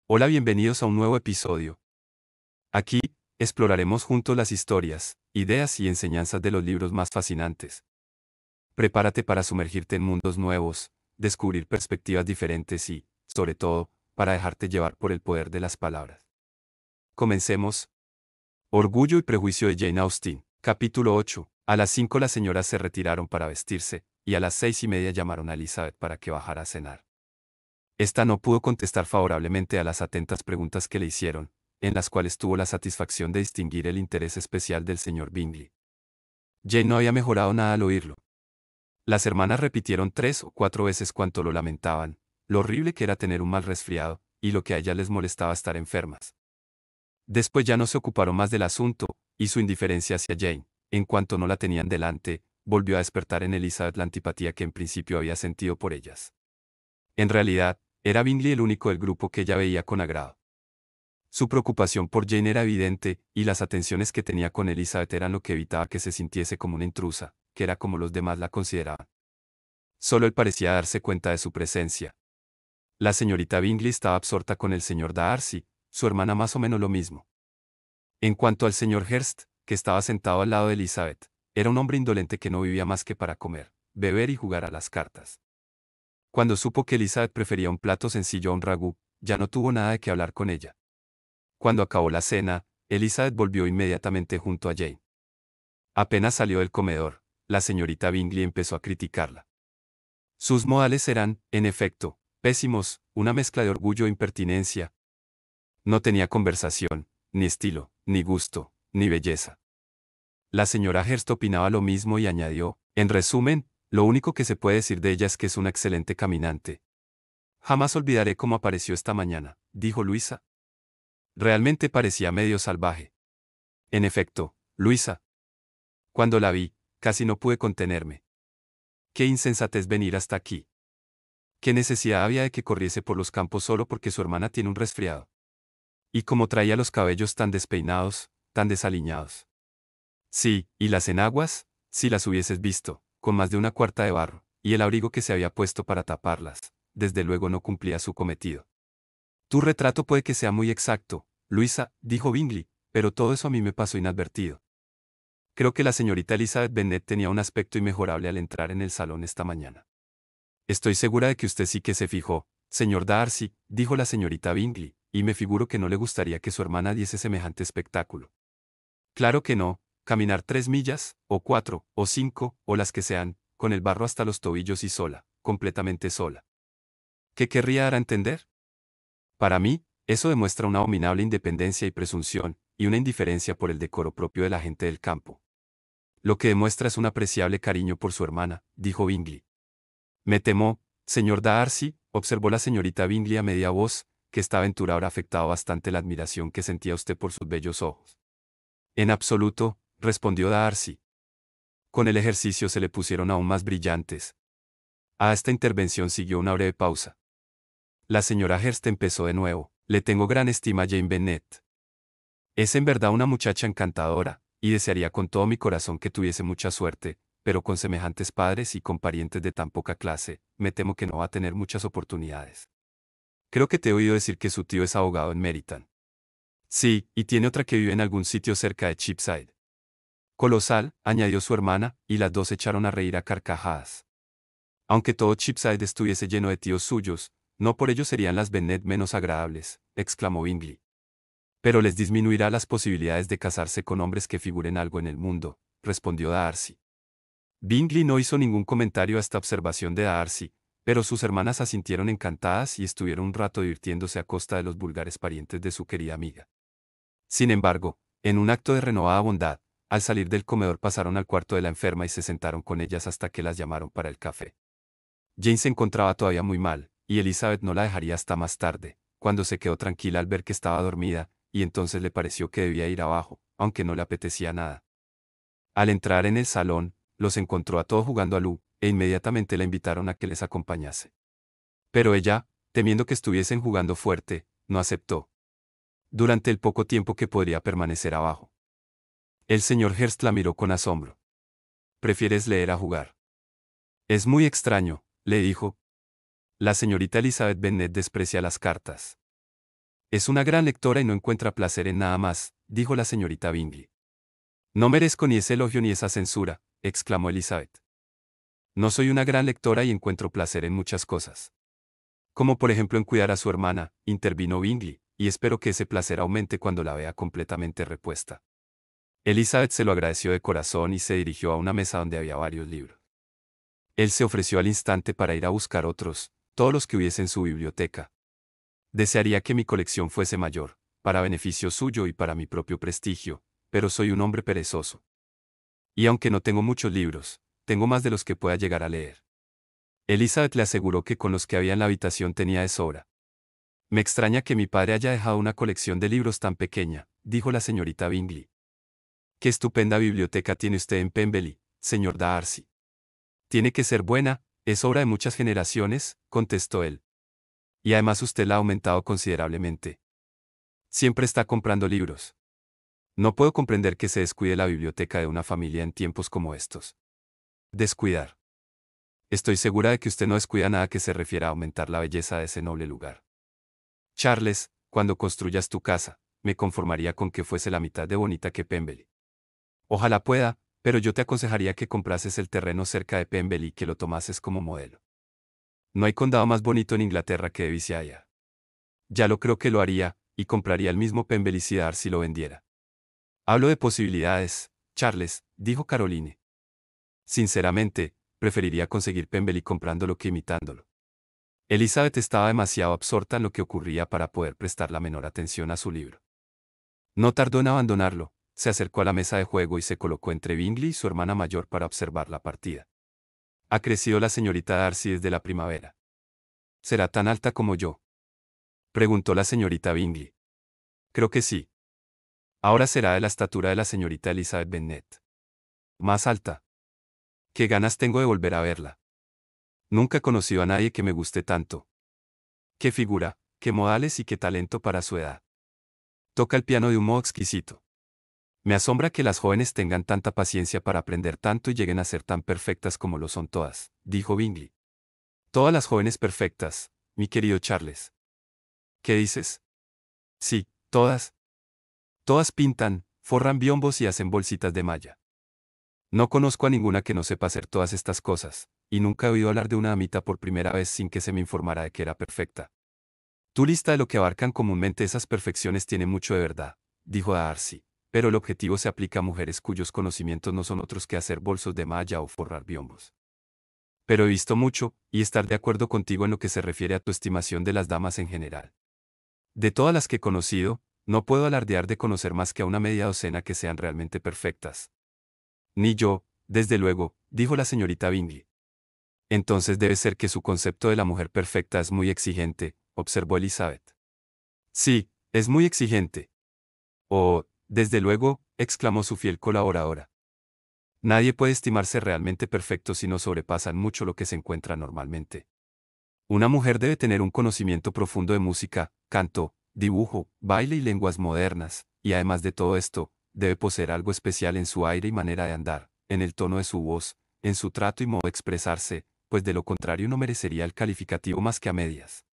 Hola, bienvenidos a un nuevo episodio. Aquí, exploraremos juntos las historias, ideas y enseñanzas de los libros más fascinantes. Prepárate para sumergirte en mundos nuevos, descubrir perspectivas diferentes y, sobre todo, para dejarte llevar por el poder de las palabras. Comencemos. Orgullo y prejuicio de Jane Austen, capítulo 8. A las 5 las señoras se retiraron para vestirse, y a las 6:30 llamaron a Elizabeth para que bajara a cenar. Esta no pudo contestar favorablemente a las atentas preguntas que le hicieron, en las cuales tuvo la satisfacción de distinguir el interés especial del señor Bingley. Jane no había mejorado nada al oírlo. Las hermanas repitieron 3 o 4 veces cuánto lo lamentaban, lo horrible que era tener un mal resfriado, y lo que a ellas les molestaba estar enfermas. Después ya no se ocuparon más del asunto, y su indiferencia hacia Jane, en cuanto no la tenían delante, volvió a despertar en Elizabeth la antipatía que en principio había sentido por ellas. En realidad, era Bingley el único del grupo que ella veía con agrado. Su preocupación por Jane era evidente, y las atenciones que tenía con Elizabeth eran lo que evitaba que se sintiese como una intrusa, que era como los demás la consideraban. Solo él parecía darse cuenta de su presencia. La señorita Bingley estaba absorta con el señor Darcy, su hermana más o menos lo mismo. En cuanto al señor Hurst, que estaba sentado al lado de Elizabeth, era un hombre indolente que no vivía más que para comer, beber y jugar a las cartas. Cuando supo que Elizabeth prefería un plato sencillo a un ragú, ya no tuvo nada de qué hablar con ella. Cuando acabó la cena, Elizabeth volvió inmediatamente junto a Jane. Apenas salió del comedor, la señorita Bingley empezó a criticarla. Sus modales eran, en efecto, pésimos, una mezcla de orgullo e impertinencia. No tenía conversación, ni estilo, ni gusto, ni belleza. La señora Hurst opinaba lo mismo y añadió, en resumen, lo único que se puede decir de ella es que es una excelente caminante. Jamás olvidaré cómo apareció esta mañana, dijo Luisa. Realmente parecía medio salvaje. En efecto, Luisa. Cuando la vi, casi no pude contenerme. Qué insensatez venir hasta aquí. ¿Qué necesidad había de que corriese por los campos solo porque su hermana tiene un resfriado? Y cómo traía los cabellos tan despeinados, tan desaliñados. Sí, y las enaguas, si las hubieses visto, con más de una cuarta de barro, y el abrigo que se había puesto para taparlas, desde luego no cumplía su cometido. Tu retrato puede que sea muy exacto, Luisa, dijo Bingley, pero todo eso a mí me pasó inadvertido. Creo que la señorita Elizabeth Bennet tenía un aspecto inmejorable al entrar en el salón esta mañana. Estoy segura de que usted sí que se fijó, señor Darcy, dijo la señorita Bingley, y me figuro que no le gustaría que su hermana diese semejante espectáculo. Claro que no, caminar 3 millas, o 4, o 5, o las que sean, con el barro hasta los tobillos y sola, completamente sola. ¿Qué querría dar a entender? Para mí, eso demuestra una abominable independencia y presunción, y una indiferencia por el decoro propio de la gente del campo. Lo que demuestra es un apreciable cariño por su hermana, dijo Bingley. Me temo, señor Darcy, observó la señorita Bingley a media voz, que esta aventura habrá afectado bastante la admiración que sentía usted por sus bellos ojos. En absoluto, respondió Darcy. Con el ejercicio se le pusieron aún más brillantes. A esta intervención siguió una breve pausa. La señora Hurst empezó de nuevo. Le tengo gran estima a Jane Bennet. Es en verdad una muchacha encantadora, y desearía con todo mi corazón que tuviese mucha suerte, pero con semejantes padres y con parientes de tan poca clase, me temo que no va a tener muchas oportunidades. Creo que te he oído decir que su tío es abogado en Meryton. Sí, y tiene otra que vive en algún sitio cerca de Cheapside. Colosal, añadió su hermana, y las dos echaron a reír a carcajadas. Aunque todo Cheapside estuviese lleno de tíos suyos, no por ello serían las Bennet menos agradables, exclamó Bingley. Pero les disminuirá las posibilidades de casarse con hombres que figuren algo en el mundo, respondió Darcy. Bingley no hizo ningún comentario a esta observación de Darcy, pero sus hermanas asintieron encantadas y estuvieron un rato divirtiéndose a costa de los vulgares parientes de su querida amiga. Sin embargo, en un acto de renovada bondad, al salir del comedor pasaron al cuarto de la enferma y se sentaron con ellas hasta que las llamaron para el café. Jane se encontraba todavía muy mal, y Elizabeth no la dejaría hasta más tarde, cuando se quedó tranquila al ver que estaba dormida, y entonces le pareció que debía ir abajo, aunque no le apetecía nada. Al entrar en el salón, los encontró a todos jugando a Lu, e inmediatamente la invitaron a que les acompañase. Pero ella, temiendo que estuviesen jugando fuerte, no aceptó. Durante el poco tiempo que podría permanecer abajo. El señor Hurst la miró con asombro. ¿Prefieres leer a jugar? Es muy extraño, le dijo. La señorita Elizabeth Bennet desprecia las cartas. Es una gran lectora y no encuentra placer en nada más, dijo la señorita Bingley. No merezco ni ese elogio ni esa censura, exclamó Elizabeth. No soy una gran lectora y encuentro placer en muchas cosas. Como por ejemplo en cuidar a su hermana, intervino Bingley, y espero que ese placer aumente cuando la vea completamente repuesta. Elizabeth se lo agradeció de corazón y se dirigió a una mesa donde había varios libros. Él se ofreció al instante para ir a buscar otros, todos los que hubiese en su biblioteca. Desearía que mi colección fuese mayor, para beneficio suyo y para mi propio prestigio, pero soy un hombre perezoso. Y aunque no tengo muchos libros, tengo más de los que pueda llegar a leer. Elizabeth le aseguró que con los que había en la habitación tenía de sobra. Me extraña que mi padre haya dejado una colección de libros tan pequeña, dijo la señorita Bingley. Qué estupenda biblioteca tiene usted en Pemberley, señor Darcy. Tiene que ser buena, es obra de muchas generaciones, contestó él. Y además usted la ha aumentado considerablemente. Siempre está comprando libros. No puedo comprender que se descuide la biblioteca de una familia en tiempos como estos. Descuidar. Estoy segura de que usted no descuida nada que se refiera a aumentar la belleza de ese noble lugar. Charles, cuando construyas tu casa, me conformaría con que fuese la mitad de bonita que Pemberley. Ojalá pueda, pero yo te aconsejaría que comprases el terreno cerca de Pemberley y que lo tomases como modelo. No hay condado más bonito en Inglaterra que Devonshire. Ya lo creo que lo haría, y compraría el mismo Pemberley si Darcy lo vendiera. Hablo de posibilidades, Charles, dijo Caroline. Sinceramente, preferiría conseguir Pemberley comprándolo que imitándolo. Elizabeth estaba demasiado absorta en lo que ocurría para poder prestar la menor atención a su libro. No tardó en abandonarlo, se acercó a la mesa de juego y se colocó entre Bingley y su hermana mayor para observar la partida. Ha crecido la señorita Darcy desde la primavera. ¿Será tan alta como yo?, preguntó la señorita Bingley. Creo que sí. Ahora será de la estatura de la señorita Elizabeth Bennet. Más alta. Qué ganas tengo de volver a verla. Nunca he conocido a nadie que me guste tanto. Qué figura, qué modales y qué talento para su edad. Toca el piano de un modo exquisito. Me asombra que las jóvenes tengan tanta paciencia para aprender tanto y lleguen a ser tan perfectas como lo son todas, dijo Bingley. Todas las jóvenes perfectas, mi querido Charles. ¿Qué dices? Sí, todas. Todas pintan, forran biombos y hacen bolsitas de malla. No conozco a ninguna que no sepa hacer todas estas cosas, y nunca he oído hablar de una damita por primera vez sin que se me informara de que era perfecta. Tu lista de lo que abarcan comúnmente esas perfecciones tiene mucho de verdad, dijo Darcy, pero el objetivo se aplica a mujeres cuyos conocimientos no son otros que hacer bolsos de malla o forrar biombos. Pero he visto mucho, y estar de acuerdo contigo en lo que se refiere a tu estimación de las damas en general. De todas las que he conocido, no puedo alardear de conocer más que a una media docena que sean realmente perfectas. Ni yo, desde luego, dijo la señorita Bingley. Entonces debe ser que su concepto de la mujer perfecta es muy exigente, observó Elizabeth. Sí, es muy exigente. Oh, desde luego, exclamó su fiel colaboradora. Nadie puede estimarse realmente perfecto si no sobrepasan mucho lo que se encuentra normalmente. Una mujer debe tener un conocimiento profundo de música, canto, dibujo, baile y lenguas modernas, y además de todo esto, debe poseer algo especial en su aire y manera de andar, en el tono de su voz, en su trato y modo de expresarse, pues de lo contrario no merecería el calificativo más que a medias.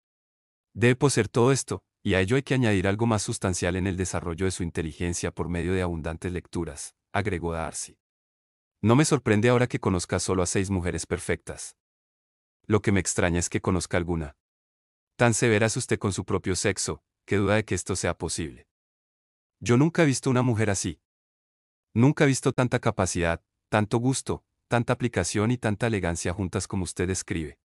Debe poseer todo esto, y a ello hay que añadir algo más sustancial en el desarrollo de su inteligencia por medio de abundantes lecturas, agregó Darcy. No me sorprende ahora que conozca solo a 6 mujeres perfectas. Lo que me extraña es que conozca alguna. Tan severa es usted con su propio sexo, que duda de que esto sea posible. Yo nunca he visto una mujer así. Nunca he visto tanta capacidad, tanto gusto, tanta aplicación y tanta elegancia juntas como usted describe.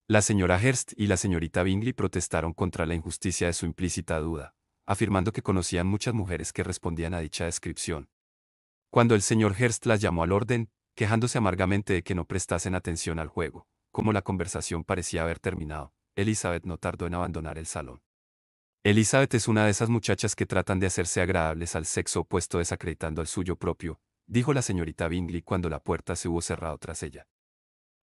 La señora Hurst y la señorita Bingley protestaron contra la injusticia de su implícita duda, afirmando que conocían muchas mujeres que respondían a dicha descripción. Cuando el señor Hurst las llamó al orden, quejándose amargamente de que no prestasen atención al juego, como la conversación parecía haber terminado, Elizabeth no tardó en abandonar el salón. Elizabeth es una de esas muchachas que tratan de hacerse agradables al sexo opuesto desacreditando al suyo propio, dijo la señorita Bingley cuando la puerta se hubo cerrado tras ella.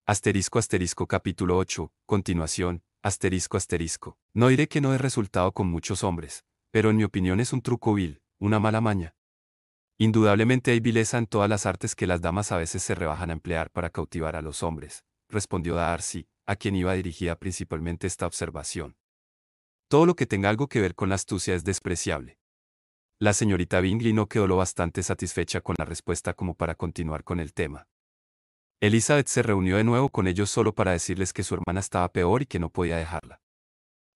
Asterisco asterisco capítulo 8, continuación, asterisco asterisco. No diré que no he resultado con muchos hombres, pero en mi opinión es un truco vil, una mala maña. Indudablemente hay vileza en todas las artes que las damas a veces se rebajan a emplear para cautivar a los hombres, respondió Darcy, a quien iba dirigida principalmente esta observación. Todo lo que tenga algo que ver con la astucia es despreciable. La señorita Bingley no quedó lo bastante satisfecha con la respuesta como para continuar con el tema. Elizabeth se reunió de nuevo con ellos solo para decirles que su hermana estaba peor y que no podía dejarla.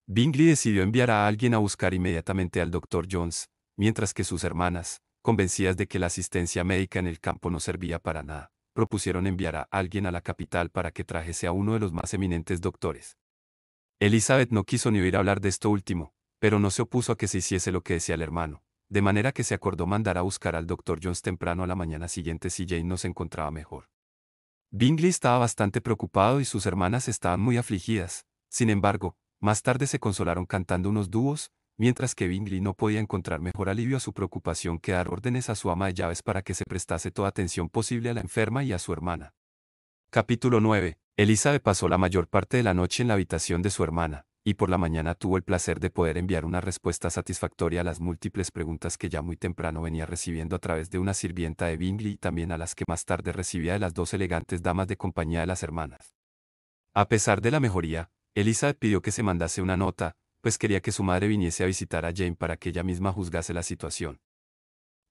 Bingley decidió enviar a alguien a buscar inmediatamente al doctor Jones, mientras que sus hermanas, convencidas de que la asistencia médica en el campo no servía para nada, propusieron enviar a alguien a la capital para que trajese a uno de los más eminentes doctores. Elizabeth no quiso ni oír hablar de esto último, pero no se opuso a que se hiciese lo que decía el hermano, de manera que se acordó mandar a buscar al doctor Jones temprano a la mañana siguiente si Jane no se encontraba mejor. Bingley estaba bastante preocupado y sus hermanas estaban muy afligidas. Sin embargo, más tarde se consolaron cantando unos dúos, mientras que Bingley no podía encontrar mejor alivio a su preocupación que dar órdenes a su ama de llaves para que se prestase toda atención posible a la enferma y a su hermana. Capítulo 9. Elizabeth pasó la mayor parte de la noche en la habitación de su hermana, y por la mañana tuvo el placer de poder enviar una respuesta satisfactoria a las múltiples preguntas que ya muy temprano venía recibiendo a través de una sirvienta de Bingley y también a las que más tarde recibía de las dos elegantes damas de compañía de las hermanas. A pesar de la mejoría, Elizabeth pidió que se mandase una nota, pues quería que su madre viniese a visitar a Jane para que ella misma juzgase la situación.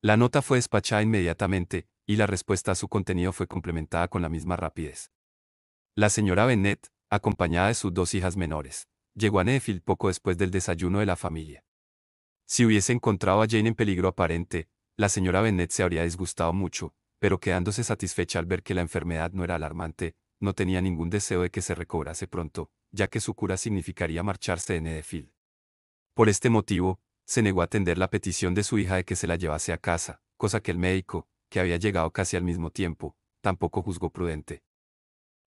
La nota fue despachada inmediatamente, y la respuesta a su contenido fue complementada con la misma rapidez. La señora Bennet, acompañada de sus dos hijas menores, llegó a Netherfield poco después del desayuno de la familia. Si hubiese encontrado a Jane en peligro aparente, la señora Bennet se habría disgustado mucho, pero quedándose satisfecha al ver que la enfermedad no era alarmante, no tenía ningún deseo de que se recobrase pronto, ya que su cura significaría marcharse de Netherfield. Por este motivo, se negó a atender la petición de su hija de que se la llevase a casa, cosa que el médico, que había llegado casi al mismo tiempo, tampoco juzgó prudente.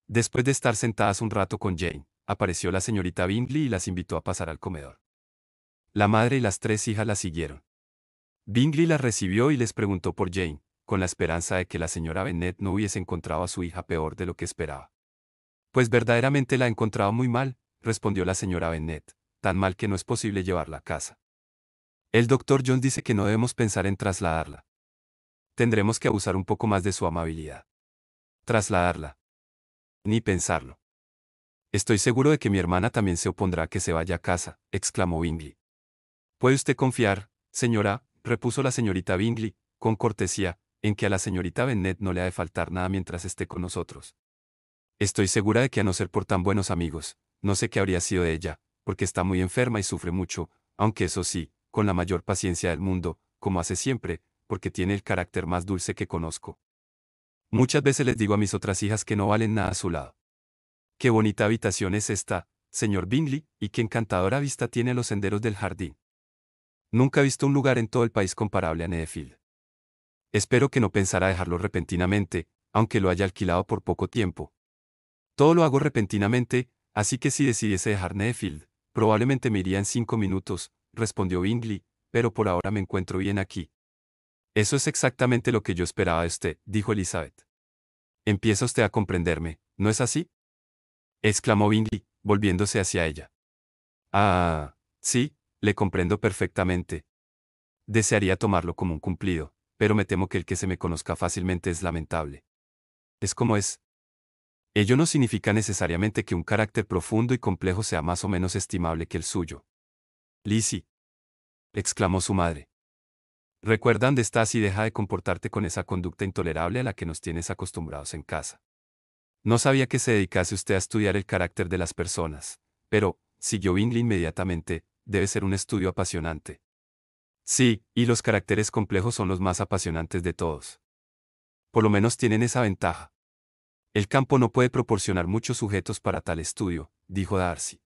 Después de estar sentadas un rato con Jane, apareció la señorita Bingley y las invitó a pasar al comedor. La madre y las tres hijas la siguieron. Bingley las recibió y les preguntó por Jane, con la esperanza de que la señora Bennet no hubiese encontrado a su hija peor de lo que esperaba. Pues verdaderamente la ha encontrado muy mal, respondió la señora Bennet, tan mal que no es posible llevarla a casa. El doctor Jones dice que no debemos pensar en trasladarla. Tendremos que abusar un poco más de su amabilidad. Trasladarla. Ni pensarlo. Estoy seguro de que mi hermana también se opondrá a que se vaya a casa, exclamó Bingley. Puede usted confiar, señora, repuso la señorita Bingley, con cortesía, en que a la señorita Bennet no le ha de faltar nada mientras esté con nosotros. Estoy segura de que a no ser por tan buenos amigos, no sé qué habría sido de ella, porque está muy enferma y sufre mucho, aunque eso sí, con la mayor paciencia del mundo, como hace siempre, porque tiene el carácter más dulce que conozco. Muchas veces les digo a mis otras hijas que no valen nada a su lado. Qué bonita habitación es esta, señor Bingley, y qué encantadora vista tiene los senderos del jardín. Nunca he visto un lugar en todo el país comparable a Netherfield. Espero que no pensara dejarlo repentinamente, aunque lo haya alquilado por poco tiempo. Todo lo hago repentinamente, así que si decidiese dejar Netherfield, probablemente me iría en 5 minutos, respondió Bingley, pero por ahora me encuentro bien aquí. Eso es exactamente lo que yo esperaba de usted, dijo Elizabeth. Empieza usted a comprenderme, ¿no es así? Exclamó Bingley, volviéndose hacia ella. Ah, sí, le comprendo perfectamente. Desearía tomarlo como un cumplido, pero me temo que el que se me conozca fácilmente es lamentable. Es como es. Ello no significa necesariamente que un carácter profundo y complejo sea más o menos estimable que el suyo. Lizzie, exclamó su madre. Recuerda dónde estás y deja de comportarte con esa conducta intolerable a la que nos tienes acostumbrados en casa. No sabía que se dedicase usted a estudiar el carácter de las personas, pero, siguió Bingley inmediatamente, debe ser un estudio apasionante. Sí, y los caracteres complejos son los más apasionantes de todos. Por lo menos tienen esa ventaja. El campo no puede proporcionar muchos sujetos para tal estudio, dijo Darcy.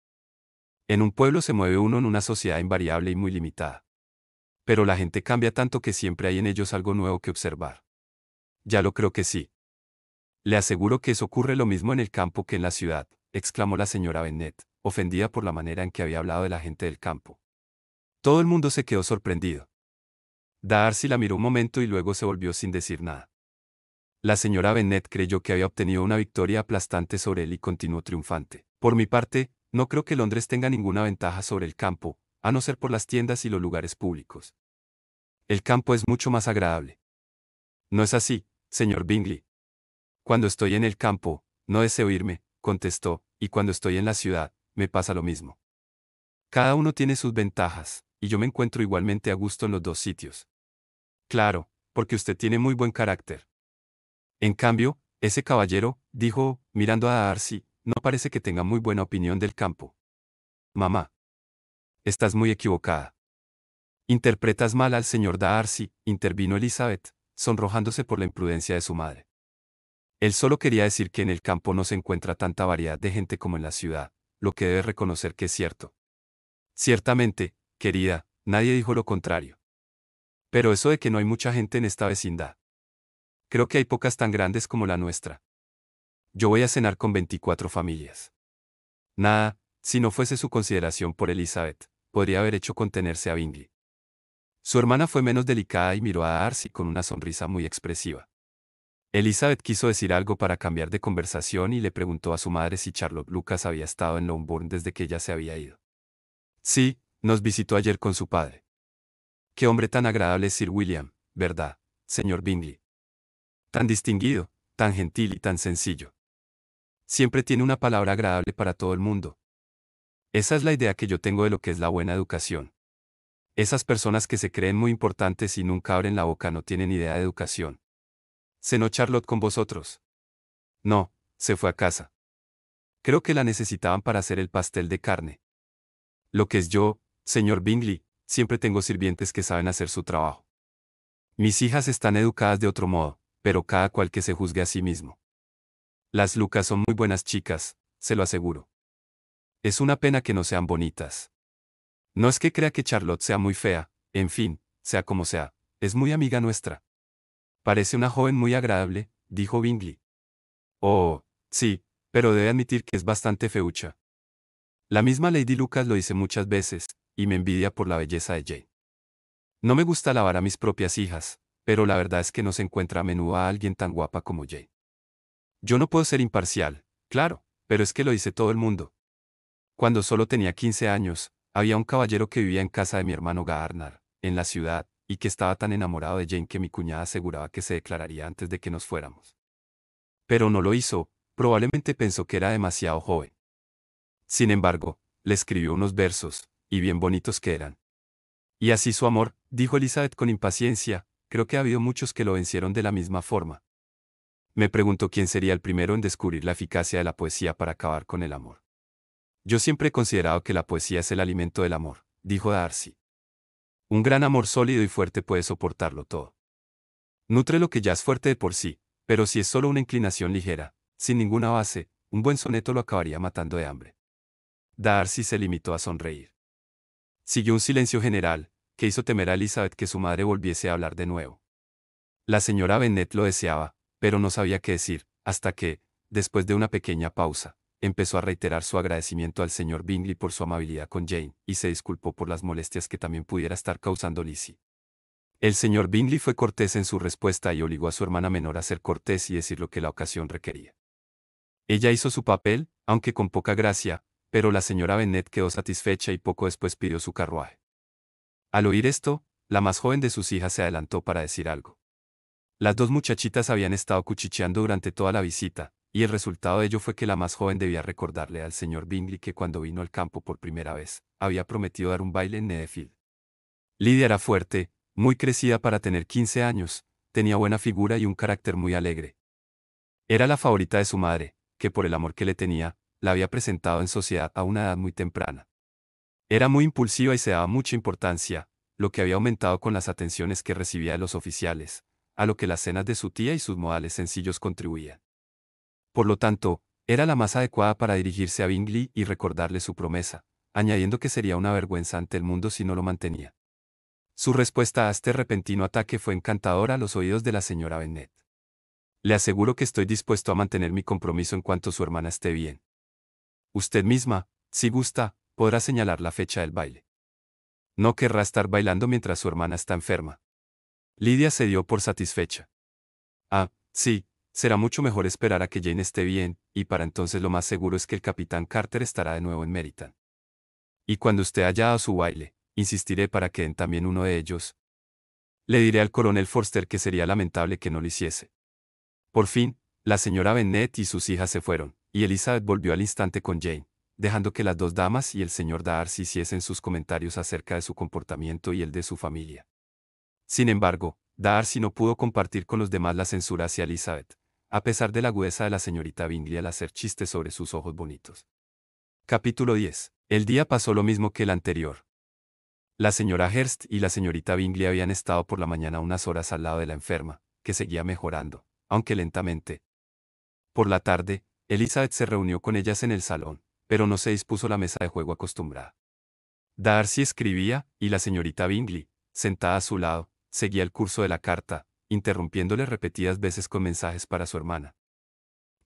En un pueblo se mueve uno en una sociedad invariable y muy limitada. Pero la gente cambia tanto que siempre hay en ellos algo nuevo que observar. Ya lo creo que sí. Le aseguro que eso ocurre lo mismo en el campo que en la ciudad, exclamó la señora Bennet, ofendida por la manera en que había hablado de la gente del campo. Todo el mundo se quedó sorprendido. Darcy la miró un momento y luego se volvió sin decir nada. La señora Bennet creyó que había obtenido una victoria aplastante sobre él y continuó triunfante. Por mi parte, no creo que Londres tenga ninguna ventaja sobre el campo, a no ser por las tiendas y los lugares públicos. El campo es mucho más agradable. No es así, señor Bingley. Cuando estoy en el campo, no deseo irme, contestó, y cuando estoy en la ciudad, me pasa lo mismo. Cada uno tiene sus ventajas, y yo me encuentro igualmente a gusto en los dos sitios. Claro, porque usted tiene muy buen carácter. En cambio, ese caballero, dijo, mirando a Darcy, no parece que tenga muy buena opinión del campo. Mamá. Estás muy equivocada. Interpretas mal al señor Darcy, intervino Elizabeth, sonrojándose por la imprudencia de su madre. Él solo quería decir que en el campo no se encuentra tanta variedad de gente como en la ciudad, lo que debe reconocer que es cierto. Ciertamente, querida, nadie dijo lo contrario. Pero eso de que no hay mucha gente en esta vecindad. Creo que hay pocas tan grandes como la nuestra. Yo voy a cenar con 24 familias. Nada, si no fuese su consideración por Elizabeth, podría haber hecho contenerse a Bingley. Su hermana fue menos delicada y miró a Darcy con una sonrisa muy expresiva. Elizabeth quiso decir algo para cambiar de conversación y le preguntó a su madre si Charlotte Lucas había estado en Longbourn desde que ella se había ido. Sí, nos visitó ayer con su padre. Qué hombre tan agradable es Sir William, ¿verdad, señor Bingley? Tan distinguido, tan gentil y tan sencillo. Siempre tiene una palabra agradable para todo el mundo. Esa es la idea que yo tengo de lo que es la buena educación. Esas personas que se creen muy importantes y nunca abren la boca no tienen idea de educación. ¿Cenó Charlotte con vosotros? No, se fue a casa. Creo que la necesitaban para hacer el pastel de carne. Lo que es yo, señor Bingley, siempre tengo sirvientes que saben hacer su trabajo. Mis hijas están educadas de otro modo, pero cada cual que se juzgue a sí mismo. Las Lucas son muy buenas chicas, se lo aseguro. Es una pena que no sean bonitas. No es que crea que Charlotte sea muy fea, en fin, sea como sea, es muy amiga nuestra. Parece una joven muy agradable, dijo Bingley. Oh, sí, pero debe admitir que es bastante feucha. La misma Lady Lucas lo dice muchas veces, y me envidia por la belleza de Jane. No me gusta alabar a mis propias hijas, pero la verdad es que no se encuentra a menudo a alguien tan guapa como Jane. Yo no puedo ser imparcial, claro, pero es que lo dice todo el mundo. Cuando solo tenía 15 años, había un caballero que vivía en casa de mi hermano Gardner, en la ciudad, y que estaba tan enamorado de Jane que mi cuñada aseguraba que se declararía antes de que nos fuéramos. Pero no lo hizo, probablemente pensó que era demasiado joven. Sin embargo, le escribió unos versos, y bien bonitos que eran. Y así su amor, dijo Elizabeth con impaciencia, creo que ha habido muchos que lo vencieron de la misma forma. Me preguntó quién sería el primero en descubrir la eficacia de la poesía para acabar con el amor. Yo siempre he considerado que la poesía es el alimento del amor, dijo Darcy. Un gran amor sólido y fuerte puede soportarlo todo. Nutre lo que ya es fuerte de por sí, pero si es solo una inclinación ligera, sin ninguna base, un buen soneto lo acabaría matando de hambre. Darcy se limitó a sonreír. Siguió un silencio general, que hizo temer a Elizabeth que su madre volviese a hablar de nuevo. La señora Bennet lo deseaba, pero no sabía qué decir, hasta que, después de una pequeña pausa, empezó a reiterar su agradecimiento al señor Bingley por su amabilidad con Jane, y se disculpó por las molestias que también pudiera estar causando Lizzie. El señor Bingley fue cortés en su respuesta y obligó a su hermana menor a ser cortés y decir lo que la ocasión requería. Ella hizo su papel, aunque con poca gracia, pero la señora Bennet quedó satisfecha y poco después pidió su carruaje. Al oír esto, la más joven de sus hijas se adelantó para decir algo. Las dos muchachitas habían estado cuchicheando durante toda la visita, y el resultado de ello fue que la más joven debía recordarle al señor Bingley que cuando vino al campo por primera vez, había prometido dar un baile en Netherfield. Lydia era fuerte, muy crecida para tener 15 años, tenía buena figura y un carácter muy alegre. Era la favorita de su madre, que por el amor que le tenía, la había presentado en sociedad a una edad muy temprana. Era muy impulsiva y se daba mucha importancia, lo que había aumentado con las atenciones que recibía de los oficiales, a lo que las cenas de su tía y sus modales sencillos contribuían. Por lo tanto, era la más adecuada para dirigirse a Bingley y recordarle su promesa, añadiendo que sería una vergüenza ante el mundo si no lo mantenía. Su respuesta a este repentino ataque fue encantadora a los oídos de la señora Bennet. Le aseguro que estoy dispuesto a mantener mi compromiso en cuanto su hermana esté bien. Usted misma, si gusta, podrá señalar la fecha del baile. No querrá estar bailando mientras su hermana está enferma. Lydia se dio por satisfecha. Ah, sí, será mucho mejor esperar a que Jane esté bien, y para entonces lo más seguro es que el capitán Carter estará de nuevo en Meryton. Y cuando usted haya dado su baile, insistiré para que den también uno de ellos. Le diré al coronel Forster que sería lamentable que no lo hiciese. Por fin, la señora Bennet y sus hijas se fueron, y Elizabeth volvió al instante con Jane, dejando que las dos damas y el señor Darcy hiciesen sus comentarios acerca de su comportamiento y el de su familia. Sin embargo, Darcy no pudo compartir con los demás la censura hacia Elizabeth, a pesar de la agudeza de la señorita Bingley al hacer chistes sobre sus ojos bonitos. Capítulo 10. El día pasó lo mismo que el anterior. La señora Hurst y la señorita Bingley habían estado por la mañana unas horas al lado de la enferma, que seguía mejorando, aunque lentamente. Por la tarde, Elizabeth se reunió con ellas en el salón, pero no se dispuso la mesa de juego acostumbrada. Darcy escribía, y la señorita Bingley, sentada a su lado, seguía el curso de la carta, interrumpiéndole repetidas veces con mensajes para su hermana.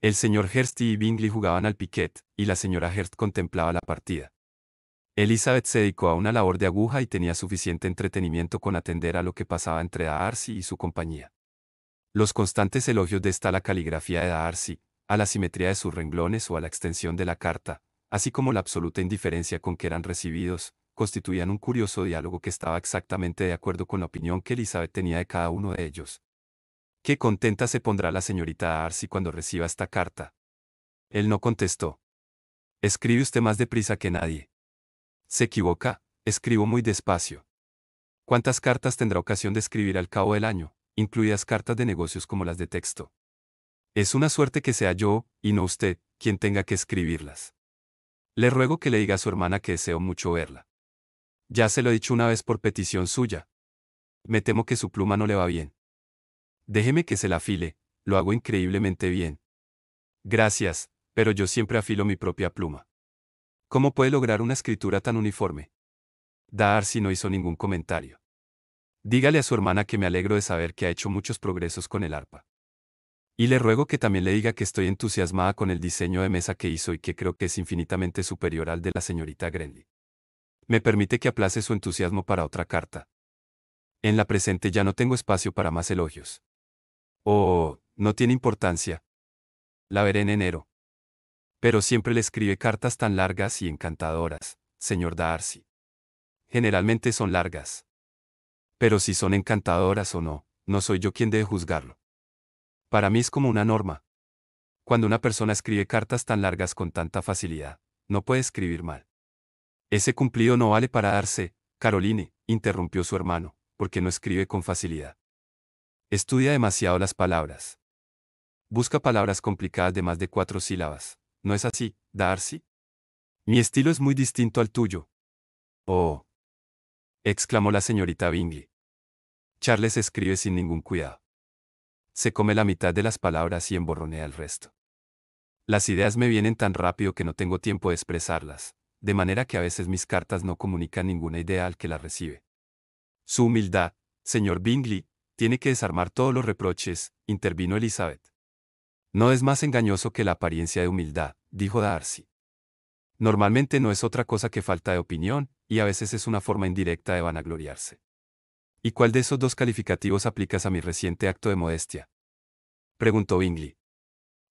El señor Hurst y Bingley jugaban al piquet, y la señora Hurst contemplaba la partida. Elizabeth se dedicó a una labor de aguja y tenía suficiente entretenimiento con atender a lo que pasaba entre Darcy y su compañía. Los constantes elogios de la caligrafía de Darcy, a la simetría de sus renglones o a la extensión de la carta, así como la absoluta indiferencia con que eran recibidos, constituían un curioso diálogo que estaba exactamente de acuerdo con la opinión que Elizabeth tenía de cada uno de ellos. «Qué contenta se pondrá la señorita Darcy cuando reciba esta carta». Él no contestó. «Escribe usted más deprisa que nadie». «Se equivoca, escribo muy despacio». «¿Cuántas cartas tendrá ocasión de escribir al cabo del año, incluidas cartas de negocios como las de texto?» «Es una suerte que sea yo, y no usted, quien tenga que escribirlas. Le ruego que le diga a su hermana que deseo mucho verla». «Ya se lo he dicho una vez por petición suya. Me temo que su pluma no le va bien». «Déjeme que se la afile, lo hago increíblemente bien». «Gracias, pero yo siempre afilo mi propia pluma». «¿Cómo puede lograr una escritura tan uniforme?» Darcy no hizo ningún comentario. «Dígale a su hermana que me alegro de saber que ha hecho muchos progresos con el arpa. Y le ruego que también le diga que estoy entusiasmada con el diseño de mesa que hizo y que creo que es infinitamente superior al de la señorita Grenly. Me permite que aplace su entusiasmo para otra carta. En la presente ya no tengo espacio para más elogios». «Oh, no tiene importancia. La veré en enero». «Pero siempre le escribe cartas tan largas y encantadoras, señor Darcy». «Generalmente son largas. Pero si son encantadoras o no, no soy yo quien debe juzgarlo. Para mí es como una norma. Cuando una persona escribe cartas tan largas con tanta facilidad, no puede escribir mal». «Ese cumplido no vale para darse, Caroline», interrumpió su hermano, «porque no escribe con facilidad. Estudia demasiado las palabras. Busca palabras complicadas de más de 4 sílabas. ¿No es así, Darcy?» «Mi estilo es muy distinto al tuyo». «Oh», exclamó la señorita Bingley. «Charles escribe sin ningún cuidado. Se come la mitad de las palabras y emborronea el resto. Las ideas me vienen tan rápido que no tengo tiempo de expresarlas, de manera que a veces mis cartas no comunican ninguna idea al que las recibe». «Su humildad, señor Bingley, tiene que desarmar todos los reproches», intervino Elizabeth. «No es más engañoso que la apariencia de humildad», dijo Darcy. «Normalmente no es otra cosa que falta de opinión, y a veces es una forma indirecta de vanagloriarse». «¿Y cuál de esos dos calificativos aplicas a mi reciente acto de modestia?», preguntó Bingley.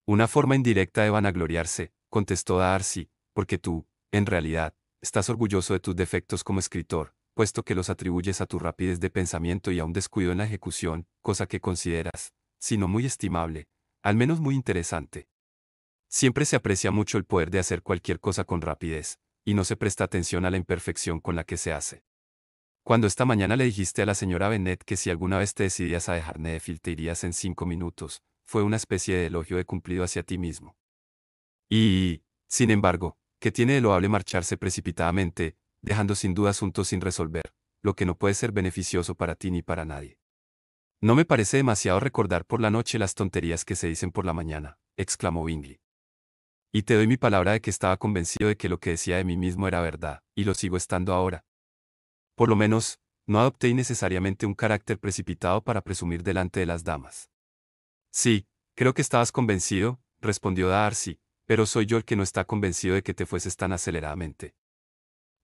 «Una forma indirecta de vanagloriarse», contestó Darcy, «porque tú, en realidad, estás orgulloso de tus defectos como escritor, puesto que los atribuyes a tu rapidez de pensamiento y a un descuido en la ejecución, cosa que consideras, si no muy estimable, al menos muy interesante. Siempre se aprecia mucho el poder de hacer cualquier cosa con rapidez, y no se presta atención a la imperfección con la que se hace. Cuando esta mañana le dijiste a la señora Bennet que si alguna vez te decidías a dejar Netherfield te irías en 5 minutos, fue una especie de elogio de cumplido hacia ti mismo. Y, sin embargo, ¿qué tiene de loable marcharse precipitadamente, dejando sin duda asuntos sin resolver, lo que no puede ser beneficioso para ti ni para nadie? «No me parece demasiado recordar por la noche las tonterías que se dicen por la mañana», exclamó Bingley. «Y te doy mi palabra de que estaba convencido de que lo que decía de mí mismo era verdad, y lo sigo estando ahora. Por lo menos, no adopté innecesariamente un carácter precipitado para presumir delante de las damas». «Sí, creo que estabas convencido», respondió Darcy, «pero soy yo el que no está convencido de que te fueses tan aceleradamente.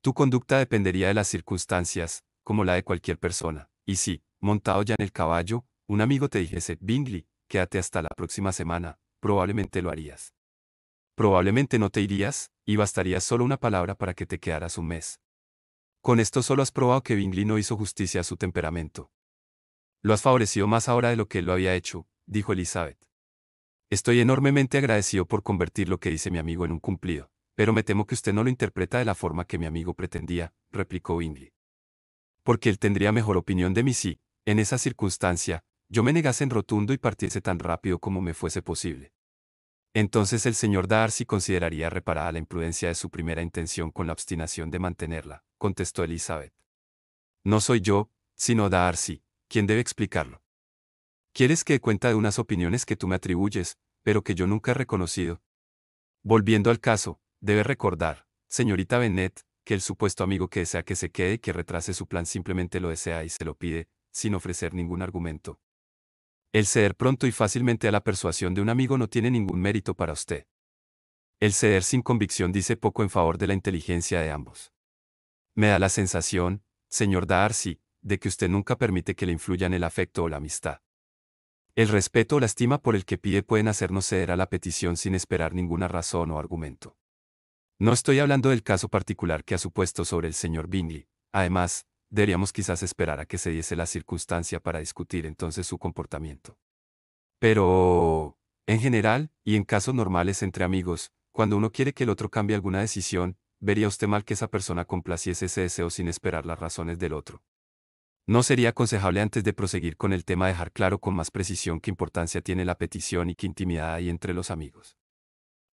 Tu conducta dependería de las circunstancias, como la de cualquier persona, y si, montado ya en el caballo, un amigo te dijese, Bingley, quédate hasta la próxima semana, probablemente lo harías. Probablemente no te irías, y bastaría solo una palabra para que te quedaras un mes. Con esto solo has probado que Bingley no hizo justicia a su temperamento. Lo has favorecido más ahora de lo que él lo había hecho», dijo Elizabeth. «Estoy enormemente agradecido por convertir lo que dice mi amigo en un cumplido», pero me temo que usted no lo interpreta de la forma que mi amigo pretendía, replicó Bingley. Porque él tendría mejor opinión de mí si, en esa circunstancia, yo me negase en rotundo y partiese tan rápido como me fuese posible. Entonces el señor Darcy consideraría reparada la imprudencia de su primera intención con la obstinación de mantenerla, contestó Elizabeth. No soy yo, sino Darcy, quien debe explicarlo. ¿Quieres que dé cuenta de unas opiniones que tú me atribuyes, pero que yo nunca he reconocido? Volviendo al caso, debe recordar, señorita Bennet, que el supuesto amigo que desea que se quede y que retrase su plan simplemente lo desea y se lo pide, sin ofrecer ningún argumento. El ceder pronto y fácilmente a la persuasión de un amigo no tiene ningún mérito para usted. El ceder sin convicción dice poco en favor de la inteligencia de ambos. Me da la sensación, señor Darcy, de que usted nunca permite que le influyan el afecto o la amistad. El respeto o la estima por el que pide pueden hacernos ceder a la petición sin esperar ninguna razón o argumento. No estoy hablando del caso particular que ha supuesto sobre el señor Bingley. Además, deberíamos quizás esperar a que se diese la circunstancia para discutir entonces su comportamiento. Pero, en general, y en casos normales entre amigos, cuando uno quiere que el otro cambie alguna decisión, vería usted mal que esa persona complaciese ese deseo sin esperar las razones del otro. No sería aconsejable antes de proseguir con el tema dejar claro con más precisión qué importancia tiene la petición y qué intimidad hay entre los amigos.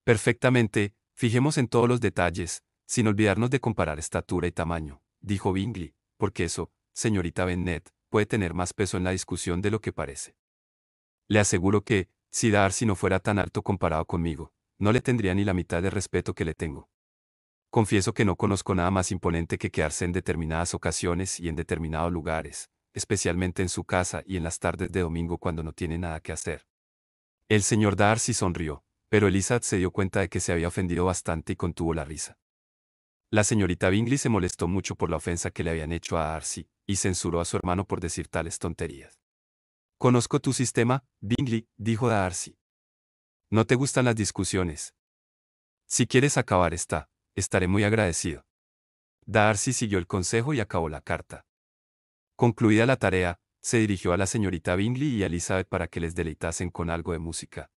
Perfectamente, fijemos en todos los detalles, sin olvidarnos de comparar estatura y tamaño, dijo Bingley, porque eso, señorita Bennet, puede tener más peso en la discusión de lo que parece. Le aseguro que, si Darcy no fuera tan alto comparado conmigo, no le tendría ni la mitad de respeto que le tengo. Confieso que no conozco nada más imponente que quedarse en determinadas ocasiones y en determinados lugares, especialmente en su casa y en las tardes de domingo cuando no tiene nada que hacer. El señor Darcy sonrió, pero Elizabeth se dio cuenta de que se había ofendido bastante y contuvo la risa. La señorita Bingley se molestó mucho por la ofensa que le habían hecho a Darcy, y censuró a su hermano por decir tales tonterías. Conozco tu sistema, Bingley, dijo Darcy. No te gustan las discusiones. Si quieres acabar esta, estaré muy agradecido. Darcy siguió el consejo y acabó la carta. Concluida la tarea, se dirigió a la señorita Bingley y a Elizabeth para que les deleitasen con algo de música.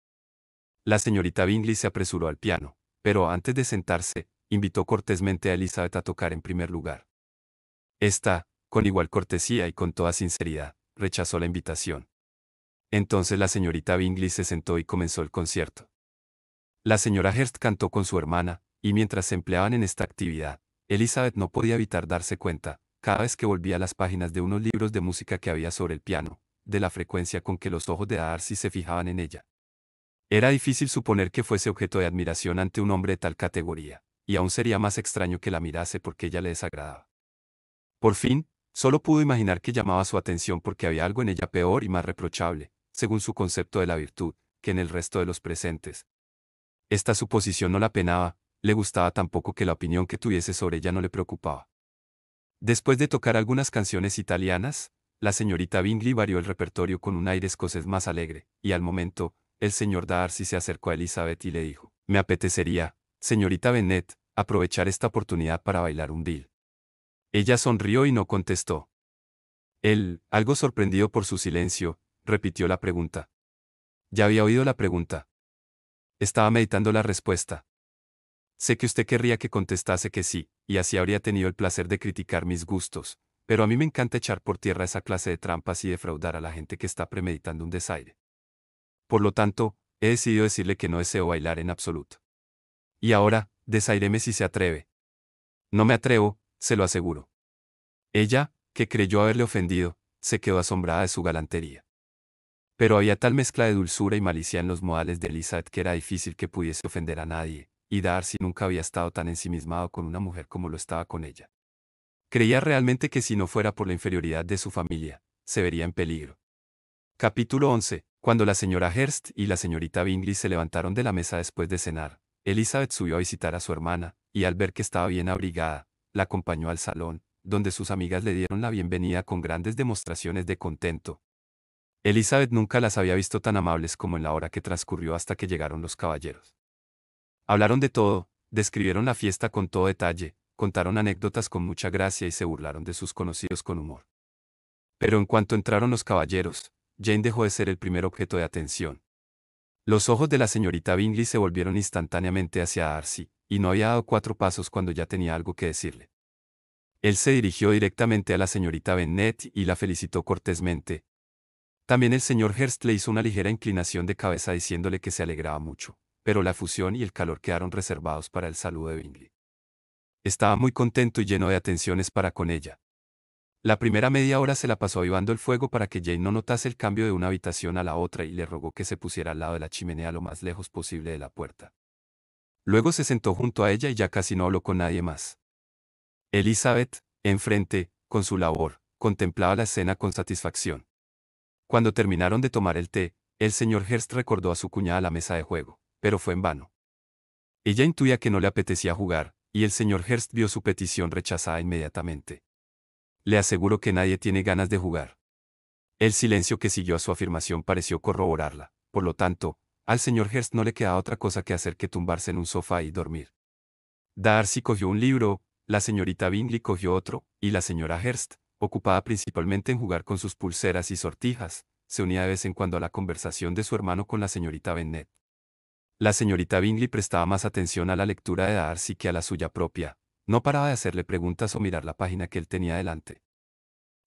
La señorita Bingley se apresuró al piano, pero antes de sentarse, invitó cortésmente a Elizabeth a tocar en primer lugar. Esta, con igual cortesía y con toda sinceridad, rechazó la invitación. Entonces la señorita Bingley se sentó y comenzó el concierto. La señora Hurst cantó con su hermana, y mientras se empleaban en esta actividad, Elizabeth no podía evitar darse cuenta, cada vez que volvía a las páginas de unos libros de música que había sobre el piano, de la frecuencia con que los ojos de Darcy se fijaban en ella. Era difícil suponer que fuese objeto de admiración ante un hombre de tal categoría, y aún sería más extraño que la mirase porque ella le desagradaba. Por fin, solo pudo imaginar que llamaba su atención porque había algo en ella peor y más reprochable, según su concepto de la virtud, que en el resto de los presentes. Esta suposición no la penaba, le gustaba tan poco que la opinión que tuviese sobre ella no le preocupaba. Después de tocar algunas canciones italianas, la señorita Bingley varió el repertorio con un aire escocés más alegre, y al momento, el señor Darcy se acercó a Elizabeth y le dijo, «Me apetecería, señorita Bennet, aprovechar esta oportunidad para bailar un bill». Ella sonrió y no contestó. Él, algo sorprendido por su silencio, repitió la pregunta. Ya había oído la pregunta. Estaba meditando la respuesta. Sé que usted querría que contestase que sí, y así habría tenido el placer de criticar mis gustos, pero a mí me encanta echar por tierra esa clase de trampas y defraudar a la gente que está premeditando un desaire. Por lo tanto, he decidido decirle que no deseo bailar en absoluto. Y ahora, desaireme si se atreve. No me atrevo, se lo aseguro. Ella, que creyó haberle ofendido, se quedó asombrada de su galantería. Pero había tal mezcla de dulzura y malicia en los modales de Elizabeth que era difícil que pudiese ofender a nadie, y Darcy nunca había estado tan ensimismado con una mujer como lo estaba con ella. Creía realmente que si no fuera por la inferioridad de su familia, se vería en peligro. Capítulo 11. Cuando la señora Hurst y la señorita Bingley se levantaron de la mesa después de cenar, Elizabeth subió a visitar a su hermana, y al ver que estaba bien abrigada, la acompañó al salón, donde sus amigas le dieron la bienvenida con grandes demostraciones de contento. Elizabeth nunca las había visto tan amables como en la hora que transcurrió hasta que llegaron los caballeros. Hablaron de todo, describieron la fiesta con todo detalle, contaron anécdotas con mucha gracia y se burlaron de sus conocidos con humor. Pero en cuanto entraron los caballeros, Jane dejó de ser el primer objeto de atención. Los ojos de la señorita Bingley se volvieron instantáneamente hacia Darcy, y no había dado 4 pasos cuando ya tenía algo que decirle. Él se dirigió directamente a la señorita Bennet y la felicitó cortésmente. También el señor Hearst le hizo una ligera inclinación de cabeza diciéndole que se alegraba mucho, pero la efusión y el calor quedaron reservados para el saludo de Bingley. Estaba muy contento y lleno de atenciones para con ella. La primera media hora se la pasó avivando el fuego para que Jane no notase el cambio de una habitación a la otra y le rogó que se pusiera al lado de la chimenea lo más lejos posible de la puerta. Luego se sentó junto a ella y ya casi no habló con nadie más. Elizabeth, enfrente, con su labor, contemplaba la escena con satisfacción. Cuando terminaron de tomar el té, el señor Hearst recordó a su cuñada la mesa de juego, pero fue en vano. Ella intuía que no le apetecía jugar, y el señor Hearst vio su petición rechazada inmediatamente. Le aseguro que nadie tiene ganas de jugar. El silencio que siguió a su afirmación pareció corroborarla, por lo tanto, al señor Hearst no le quedaba otra cosa que hacer que tumbarse en un sofá y dormir. Darcy cogió un libro, la señorita Bingley cogió otro, y la señora Hearst, ocupada principalmente en jugar con sus pulseras y sortijas, se unía de vez en cuando a la conversación de su hermano con la señorita Bennet. La señorita Bingley prestaba más atención a la lectura de Darcy que a la suya propia, no paraba de hacerle preguntas o mirar la página que él tenía delante.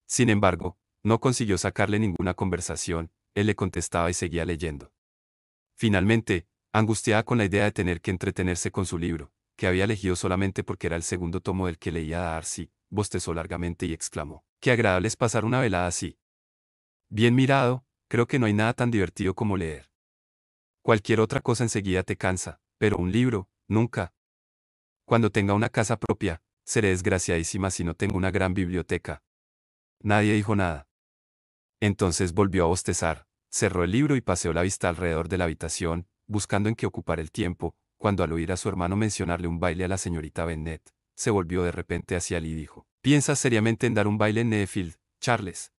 Sin embargo, no consiguió sacarle ninguna conversación, él le contestaba y seguía leyendo. Finalmente, angustiada con la idea de tener que entretenerse con su libro, que había elegido solamente porque era el segundo tomo del que leía Darcy, bostezó largamente y exclamó: «Qué agradable es pasar una velada así. Bien mirado, creo que no hay nada tan divertido como leer. Cualquier otra cosa enseguida te cansa, pero un libro, nunca. Cuando tenga una casa propia, seré desgraciadísima si no tengo una gran biblioteca». Nadie dijo nada. Entonces volvió a bostezar, cerró el libro y paseó la vista alrededor de la habitación, buscando en qué ocupar el tiempo, cuando al oír a su hermano mencionarle un baile a la señorita Bennet, se volvió de repente hacia él y dijo: «¿Piensas seriamente en dar un baile en Netherfield, Charles?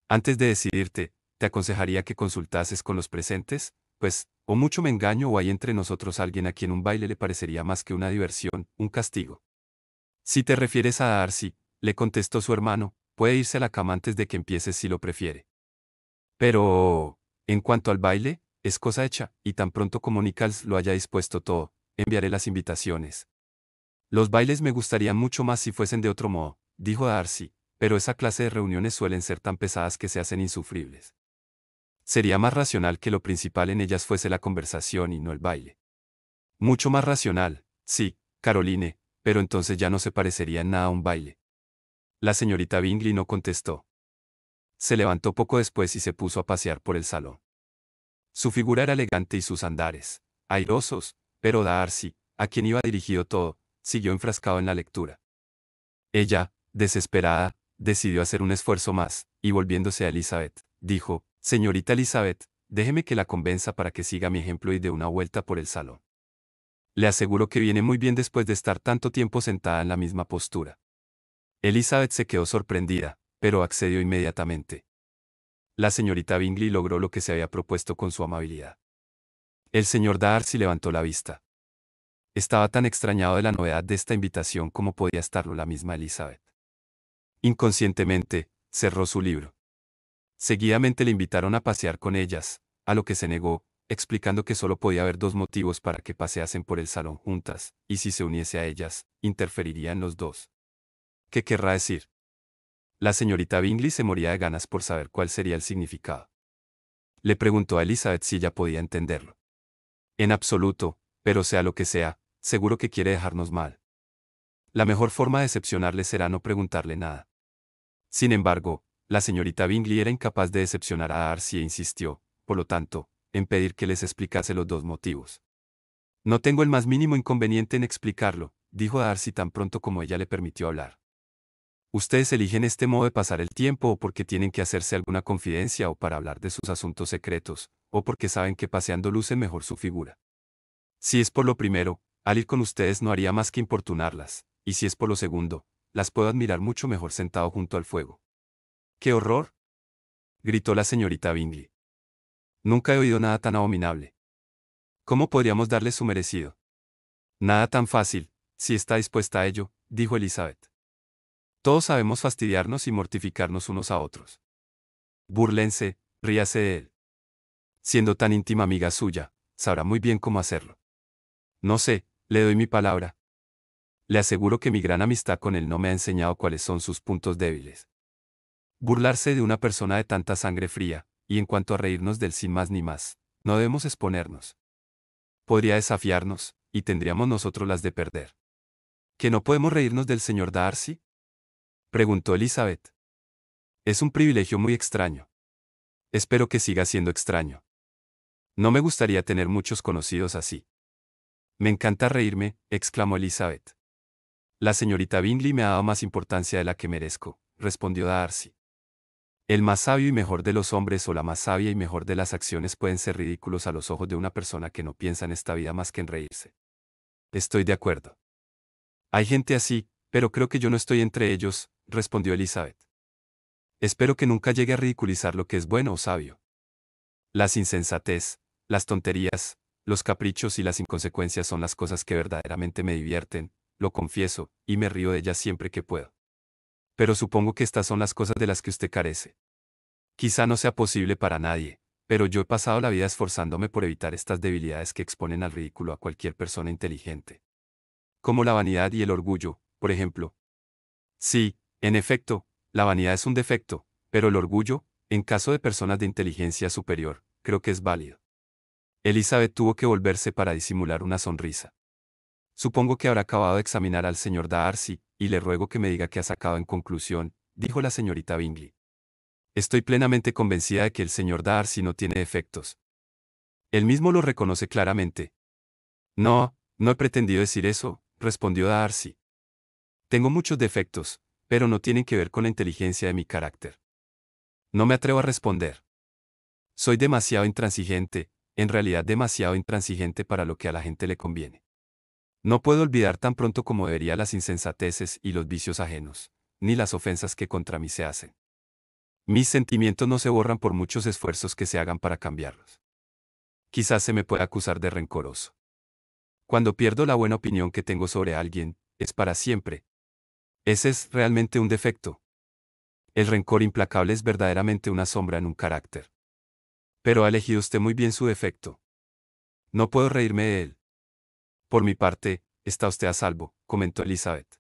Antes de decidirte, te aconsejaría que consultases con los presentes, pues, o mucho me engaño o hay entre nosotros alguien a quien un baile le parecería más que una diversión, un castigo». «Si te refieres a Darcy», le contestó su hermano, «puede irse a la cama antes de que empieces si lo prefiere. Pero, en cuanto al baile, es cosa hecha, y tan pronto como Nichols lo haya dispuesto todo, enviaré las invitaciones». «Los bailes me gustarían mucho más si fuesen de otro modo», dijo Darcy, «pero esa clase de reuniones suelen ser tan pesadas que se hacen insufribles. Sería más racional que lo principal en ellas fuese la conversación y no el baile». «Mucho más racional, sí, Caroline, pero entonces ya no se parecería en nada a un baile». La señorita Bingley no contestó. Se levantó poco después y se puso a pasear por el salón. Su figura era elegante y sus andares, airosos, pero Darcy, a quien iba dirigido todo, siguió enfrascado en la lectura. Ella, desesperada, decidió hacer un esfuerzo más, y volviéndose a Elizabeth, dijo: «Señorita Elizabeth, déjeme que la convenza para que siga mi ejemplo y dé una vuelta por el salón. Le aseguro que viene muy bien después de estar tanto tiempo sentada en la misma postura». Elizabeth se quedó sorprendida, pero accedió inmediatamente. La señorita Bingley logró lo que se había propuesto con su amabilidad. El señor Darcy levantó la vista. Estaba tan extrañado de la novedad de esta invitación como podía estarlo la misma Elizabeth. Inconscientemente, cerró su libro. Seguidamente le invitaron a pasear con ellas, a lo que se negó, explicando que solo podía haber 2 motivos para que paseasen por el salón juntas, y si se uniese a ellas, interferiría en los dos. ¿Qué querrá decir? La señorita Bingley se moría de ganas por saber cuál sería el significado. Le preguntó a Elizabeth si ella podía entenderlo. «En absoluto, pero sea lo que sea, seguro que quiere dejarnos mal. La mejor forma de decepcionarle será no preguntarle nada». Sin embargo, la señorita Bingley era incapaz de decepcionar a Darcy e insistió, por lo tanto, en pedir que les explicase los 2 motivos. «No tengo el más mínimo inconveniente en explicarlo», dijo Darcy tan pronto como ella le permitió hablar. «Ustedes eligen este modo de pasar el tiempo o porque tienen que hacerse alguna confidencia o para hablar de sus asuntos secretos, o porque saben que paseando luce mejor su figura. Si es por lo primero, al ir con ustedes no haría más que importunarlas, y si es por lo segundo, las puedo admirar mucho mejor sentado junto al fuego». «¡Qué horror!», gritó la señorita Bingley. «Nunca he oído nada tan abominable. ¿Cómo podríamos darle su merecido?». «Nada tan fácil, si está dispuesta a ello», dijo Elizabeth. «Todos sabemos fastidiarnos y mortificarnos unos a otros. Búrlense, ríase de él. Siendo tan íntima amiga suya, sabrá muy bien cómo hacerlo». «No sé», Le doy mi palabra. Le aseguro que mi gran amistad con él no me ha enseñado cuáles son sus puntos débiles. Burlarse de una persona de tanta sangre fría, y en cuanto a reírnos del sin más ni más, no debemos exponernos. Podría desafiarnos, y tendríamos nosotros las de perder. ¿Que no podemos reírnos del señor Darcy? Preguntó Elizabeth. Es un privilegio muy extraño. Espero que siga siendo extraño. No me gustaría tener muchos conocidos así. Me encanta reírme, exclamó Elizabeth. La señorita Bingley me ha dado más importancia de la que merezco, respondió Darcy. El más sabio y mejor de los hombres o la más sabia y mejor de las acciones pueden ser ridículos a los ojos de una persona que no piensa en esta vida más que en reírse. Estoy de acuerdo. Hay gente así, pero creo que yo no estoy entre ellos, respondió Elizabeth. Espero que nunca llegue a ridiculizar lo que es bueno o sabio. Las insensatez, las tonterías, los caprichos y las inconsecuencias son las cosas que verdaderamente me divierten, lo confieso, y me río de ellas siempre que puedo. Pero supongo que estas son las cosas de las que usted carece. Quizá no sea posible para nadie, pero yo he pasado la vida esforzándome por evitar estas debilidades que exponen al ridículo a cualquier persona inteligente. Como la vanidad y el orgullo, por ejemplo. Sí, en efecto, la vanidad es un defecto, pero el orgullo, en caso de personas de inteligencia superior, creo que es válido. Elizabeth tuvo que volverse para disimular una sonrisa. Supongo que habrá acabado de examinar al señor Darcy, y le ruego que me diga qué ha sacado en conclusión, dijo la señorita Bingley. Estoy plenamente convencida de que el señor Darcy no tiene defectos. Él mismo lo reconoce claramente. No, no he pretendido decir eso, respondió Darcy. Tengo muchos defectos, pero no tienen que ver con la inteligencia de mi carácter. No me atrevo a responder. Soy demasiado intransigente, en realidad demasiado intransigente para lo que a la gente le conviene. No puedo olvidar tan pronto como debería las insensateces y los vicios ajenos, ni las ofensas que contra mí se hacen. Mis sentimientos no se borran por muchos esfuerzos que se hagan para cambiarlos. Quizás se me pueda acusar de rencoroso. Cuando pierdo la buena opinión que tengo sobre alguien, es para siempre. Ese es realmente un defecto. El rencor implacable es verdaderamente una sombra en un carácter. Pero ha elegido usted muy bien su defecto. No puedo reírme de él. Por mi parte, está usted a salvo, comentó Elizabeth.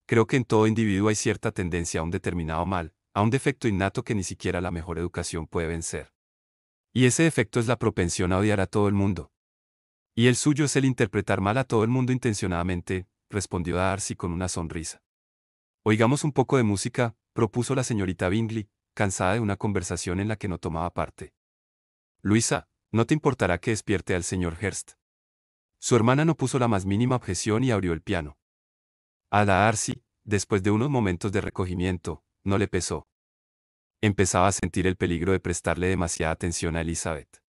Creo que en todo individuo hay cierta tendencia a un determinado mal, a un defecto innato que ni siquiera la mejor educación puede vencer. Y ese defecto es la propensión a odiar a todo el mundo. Y el suyo es el interpretar mal a todo el mundo intencionadamente, respondió Darcy con una sonrisa. Oigamos un poco de música, propuso la señorita Bingley, cansada de una conversación en la que no tomaba parte. Luisa, ¿no te importará que despierte al señor Hurst? Su hermana no puso la más mínima objeción y abrió el piano. A Darcy, después de unos momentos de recogimiento, no le pesó. Empezaba a sentir el peligro de prestarle demasiada atención a Elizabeth.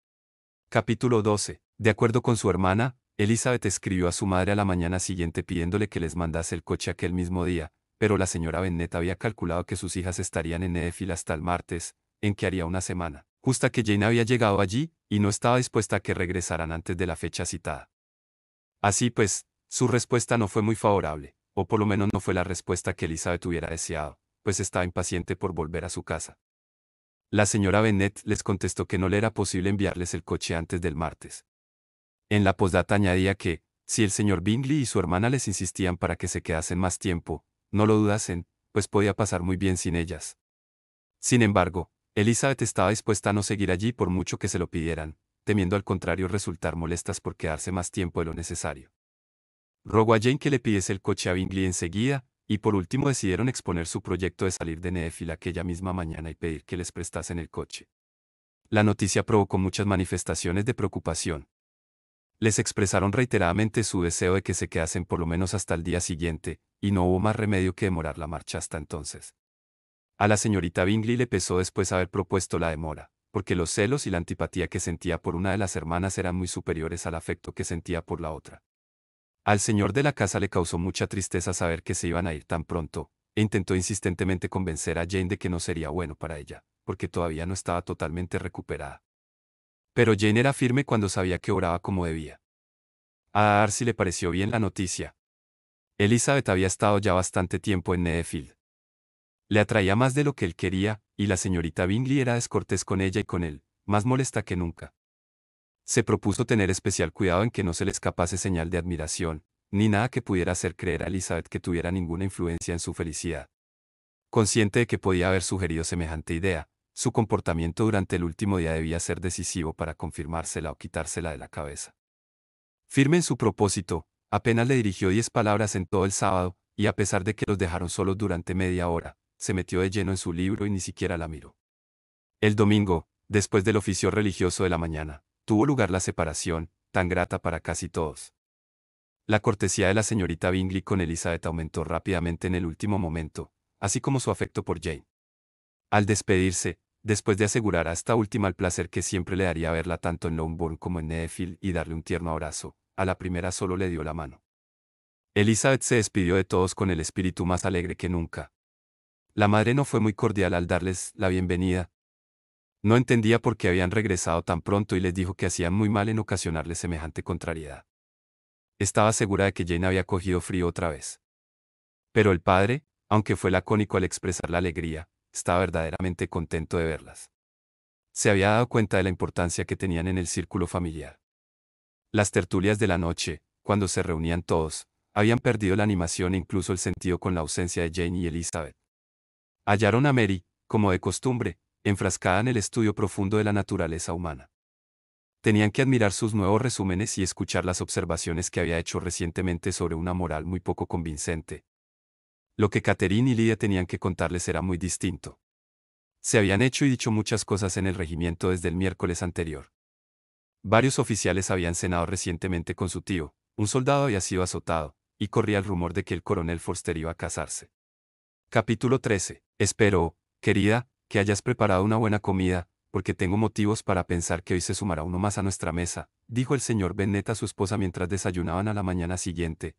Capítulo 12. De acuerdo con su hermana, Elizabeth escribió a su madre a la mañana siguiente pidiéndole que les mandase el coche aquel mismo día, pero la señora Bennet había calculado que sus hijas estarían en Netherfield hasta el martes, en que haría una semana, justa que Jane había llegado allí, y no estaba dispuesta a que regresaran antes de la fecha citada. Así pues, su respuesta no fue muy favorable, o por lo menos no fue la respuesta que Elizabeth hubiera deseado, pues estaba impaciente por volver a su casa. La señora Bennet les contestó que no le era posible enviarles el coche antes del martes. En la postdata añadía que, si el señor Bingley y su hermana les insistían para que se quedasen más tiempo, no lo dudasen, pues podía pasar muy bien sin ellas. Sin embargo, Elizabeth estaba dispuesta a no seguir allí por mucho que se lo pidieran, temiendo al contrario resultar molestas por quedarse más tiempo de lo necesario. Rogó a Jane que le pidiese el coche a Bingley enseguida, y por último decidieron exponer su proyecto de salir de Netherfield aquella misma mañana y pedir que les prestasen el coche. La noticia provocó muchas manifestaciones de preocupación. Les expresaron reiteradamente su deseo de que se quedasen por lo menos hasta el día siguiente, y no hubo más remedio que demorar la marcha hasta entonces. A la señorita Bingley le pesó después haber propuesto la demora, porque los celos y la antipatía que sentía por una de las hermanas eran muy superiores al afecto que sentía por la otra. Al señor de la casa le causó mucha tristeza saber que se iban a ir tan pronto, e intentó insistentemente convencer a Jane de que no sería bueno para ella, porque todavía no estaba totalmente recuperada. Pero Jane era firme cuando sabía que obraba como debía. A Darcy le pareció bien la noticia. Elizabeth había estado ya bastante tiempo en Netherfield. Le atraía más de lo que él quería, y la señorita Bingley era descortés con ella y con él, más molesta que nunca. Se propuso tener especial cuidado en que no se le escapase señal de admiración, ni nada que pudiera hacer creer a Elizabeth que tuviera ninguna influencia en su felicidad. Consciente de que podía haber sugerido semejante idea, su comportamiento durante el último día debía ser decisivo para confirmársela o quitársela de la cabeza. Firme en su propósito, apenas le dirigió 10 palabras en todo el sábado, y a pesar de que los dejaron solos durante media hora, se metió de lleno en su libro y ni siquiera la miró. El domingo, después del oficio religioso de la mañana, tuvo lugar la separación, tan grata para casi todos. La cortesía de la señorita Bingley con Elizabeth aumentó rápidamente en el último momento, así como su afecto por Jane. Al despedirse, después de asegurar a esta última el placer que siempre le daría verla tanto en Longbourn como en Netherfield y darle un tierno abrazo, a la primera solo le dio la mano. Elizabeth se despidió de todos con el espíritu más alegre que nunca. La madre no fue muy cordial al darles la bienvenida. No entendía por qué habían regresado tan pronto y les dijo que hacían muy mal en ocasionarles semejante contrariedad. Estaba segura de que Jane había cogido frío otra vez. Pero el padre, aunque fue lacónico al expresar la alegría, estaba verdaderamente contento de verlas. Se había dado cuenta de la importancia que tenían en el círculo familiar. Las tertulias de la noche, cuando se reunían todos, habían perdido la animación e incluso el sentido con la ausencia de Jane y Elizabeth. Hallaron a Mary, como de costumbre, enfrascada en el estudio profundo de la naturaleza humana. Tenían que admirar sus nuevos resúmenes y escuchar las observaciones que había hecho recientemente sobre una moral muy poco convincente. Lo que Catherine y Lydia tenían que contarles era muy distinto. Se habían hecho y dicho muchas cosas en el regimiento desde el miércoles anterior. Varios oficiales habían cenado recientemente con su tío, un soldado había sido azotado, y corría el rumor de que el coronel Forster iba a casarse. Capítulo 13. Espero, querida, que hayas preparado una buena comida, porque tengo motivos para pensar que hoy se sumará uno más a nuestra mesa, dijo el señor Bennet a su esposa mientras desayunaban a la mañana siguiente.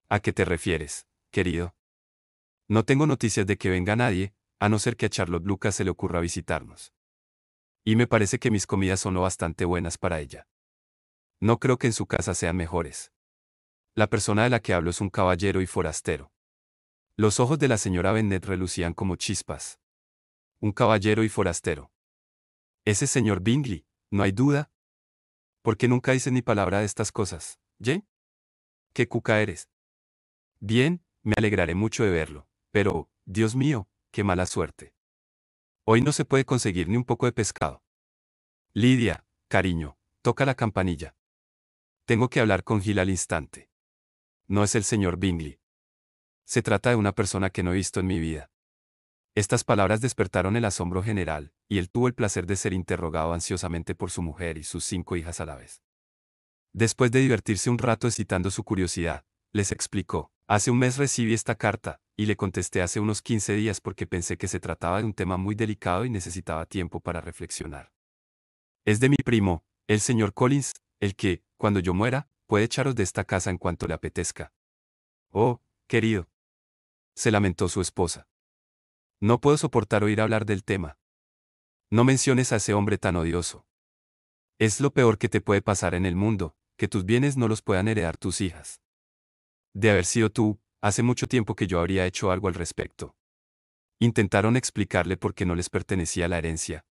¿A qué te refieres, querido? No tengo noticias de que venga nadie, a no ser que a Charlotte Lucas se le ocurra visitarnos. Y me parece que mis comidas son lo bastante buenas para ella. No creo que en su casa sean mejores. La persona de la que hablo es un caballero y forastero. Los ojos de la señora Bennet relucían como chispas. Un caballero y forastero. Ese señor Bingley, no hay duda. ¿Por qué nunca dices ni palabra de estas cosas, Jane? ¿Qué cuca eres? Bien, me alegraré mucho de verlo, pero, Dios mío, qué mala suerte. Hoy no se puede conseguir ni un poco de pescado. Lydia, cariño, toca la campanilla. Tengo que hablar con Gil al instante. No es el señor Bingley. Se trata de una persona que no he visto en mi vida. Estas palabras despertaron el asombro general, y él tuvo el placer de ser interrogado ansiosamente por su mujer y sus 5 hijas a la vez. Después de divertirse un rato excitando su curiosidad, les explicó: hace un mes recibí esta carta, y le contesté hace unos 15 días porque pensé que se trataba de un tema muy delicado y necesitaba tiempo para reflexionar. Es de mi primo, el señor Collins, el que, cuando yo muera, puede echaros de esta casa en cuanto le apetezca. Oh, querido, se lamentó su esposa. No puedo soportar oír hablar del tema. No menciones a ese hombre tan odioso. Es lo peor que te puede pasar en el mundo, que tus bienes no los puedan heredar tus hijas. De haber sido tú, hace mucho tiempo que yo habría hecho algo al respecto. Intentaron explicarle por qué no les pertenecía la herencia.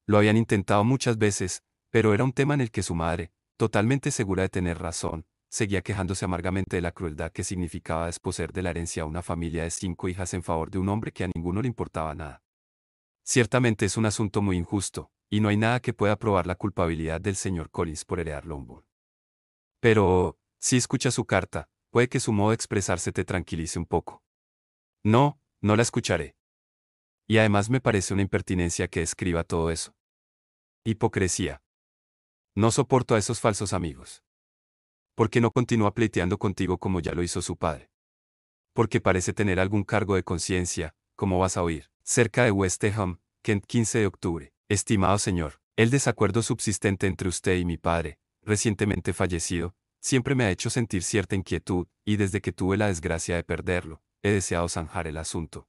Lo habían intentado muchas veces, pero era un tema en el que su madre, totalmente segura de tener razón, seguía quejándose amargamente de la crueldad que significaba desposeer de la herencia a una familia de 5 hijas en favor de un hombre que a ninguno le importaba nada. Ciertamente es un asunto muy injusto, y no hay nada que pueda probar la culpabilidad del señor Collins por heredar Longbourn. Pero, si escuchas su carta, puede que su modo de expresarse te tranquilice un poco. No, no la escucharé. Y además me parece una impertinencia que escriba todo eso. Hipocresía. No soporto a esos falsos amigos. ¿Por qué no continúa pleiteando contigo como ya lo hizo su padre? Porque parece tener algún cargo de conciencia, como vas a oír, cerca de West Ham, Kent 15 de octubre. Estimado señor, el desacuerdo subsistente entre usted y mi padre, recientemente fallecido, siempre me ha hecho sentir cierta inquietud, y desde que tuve la desgracia de perderlo, he deseado zanjar el asunto.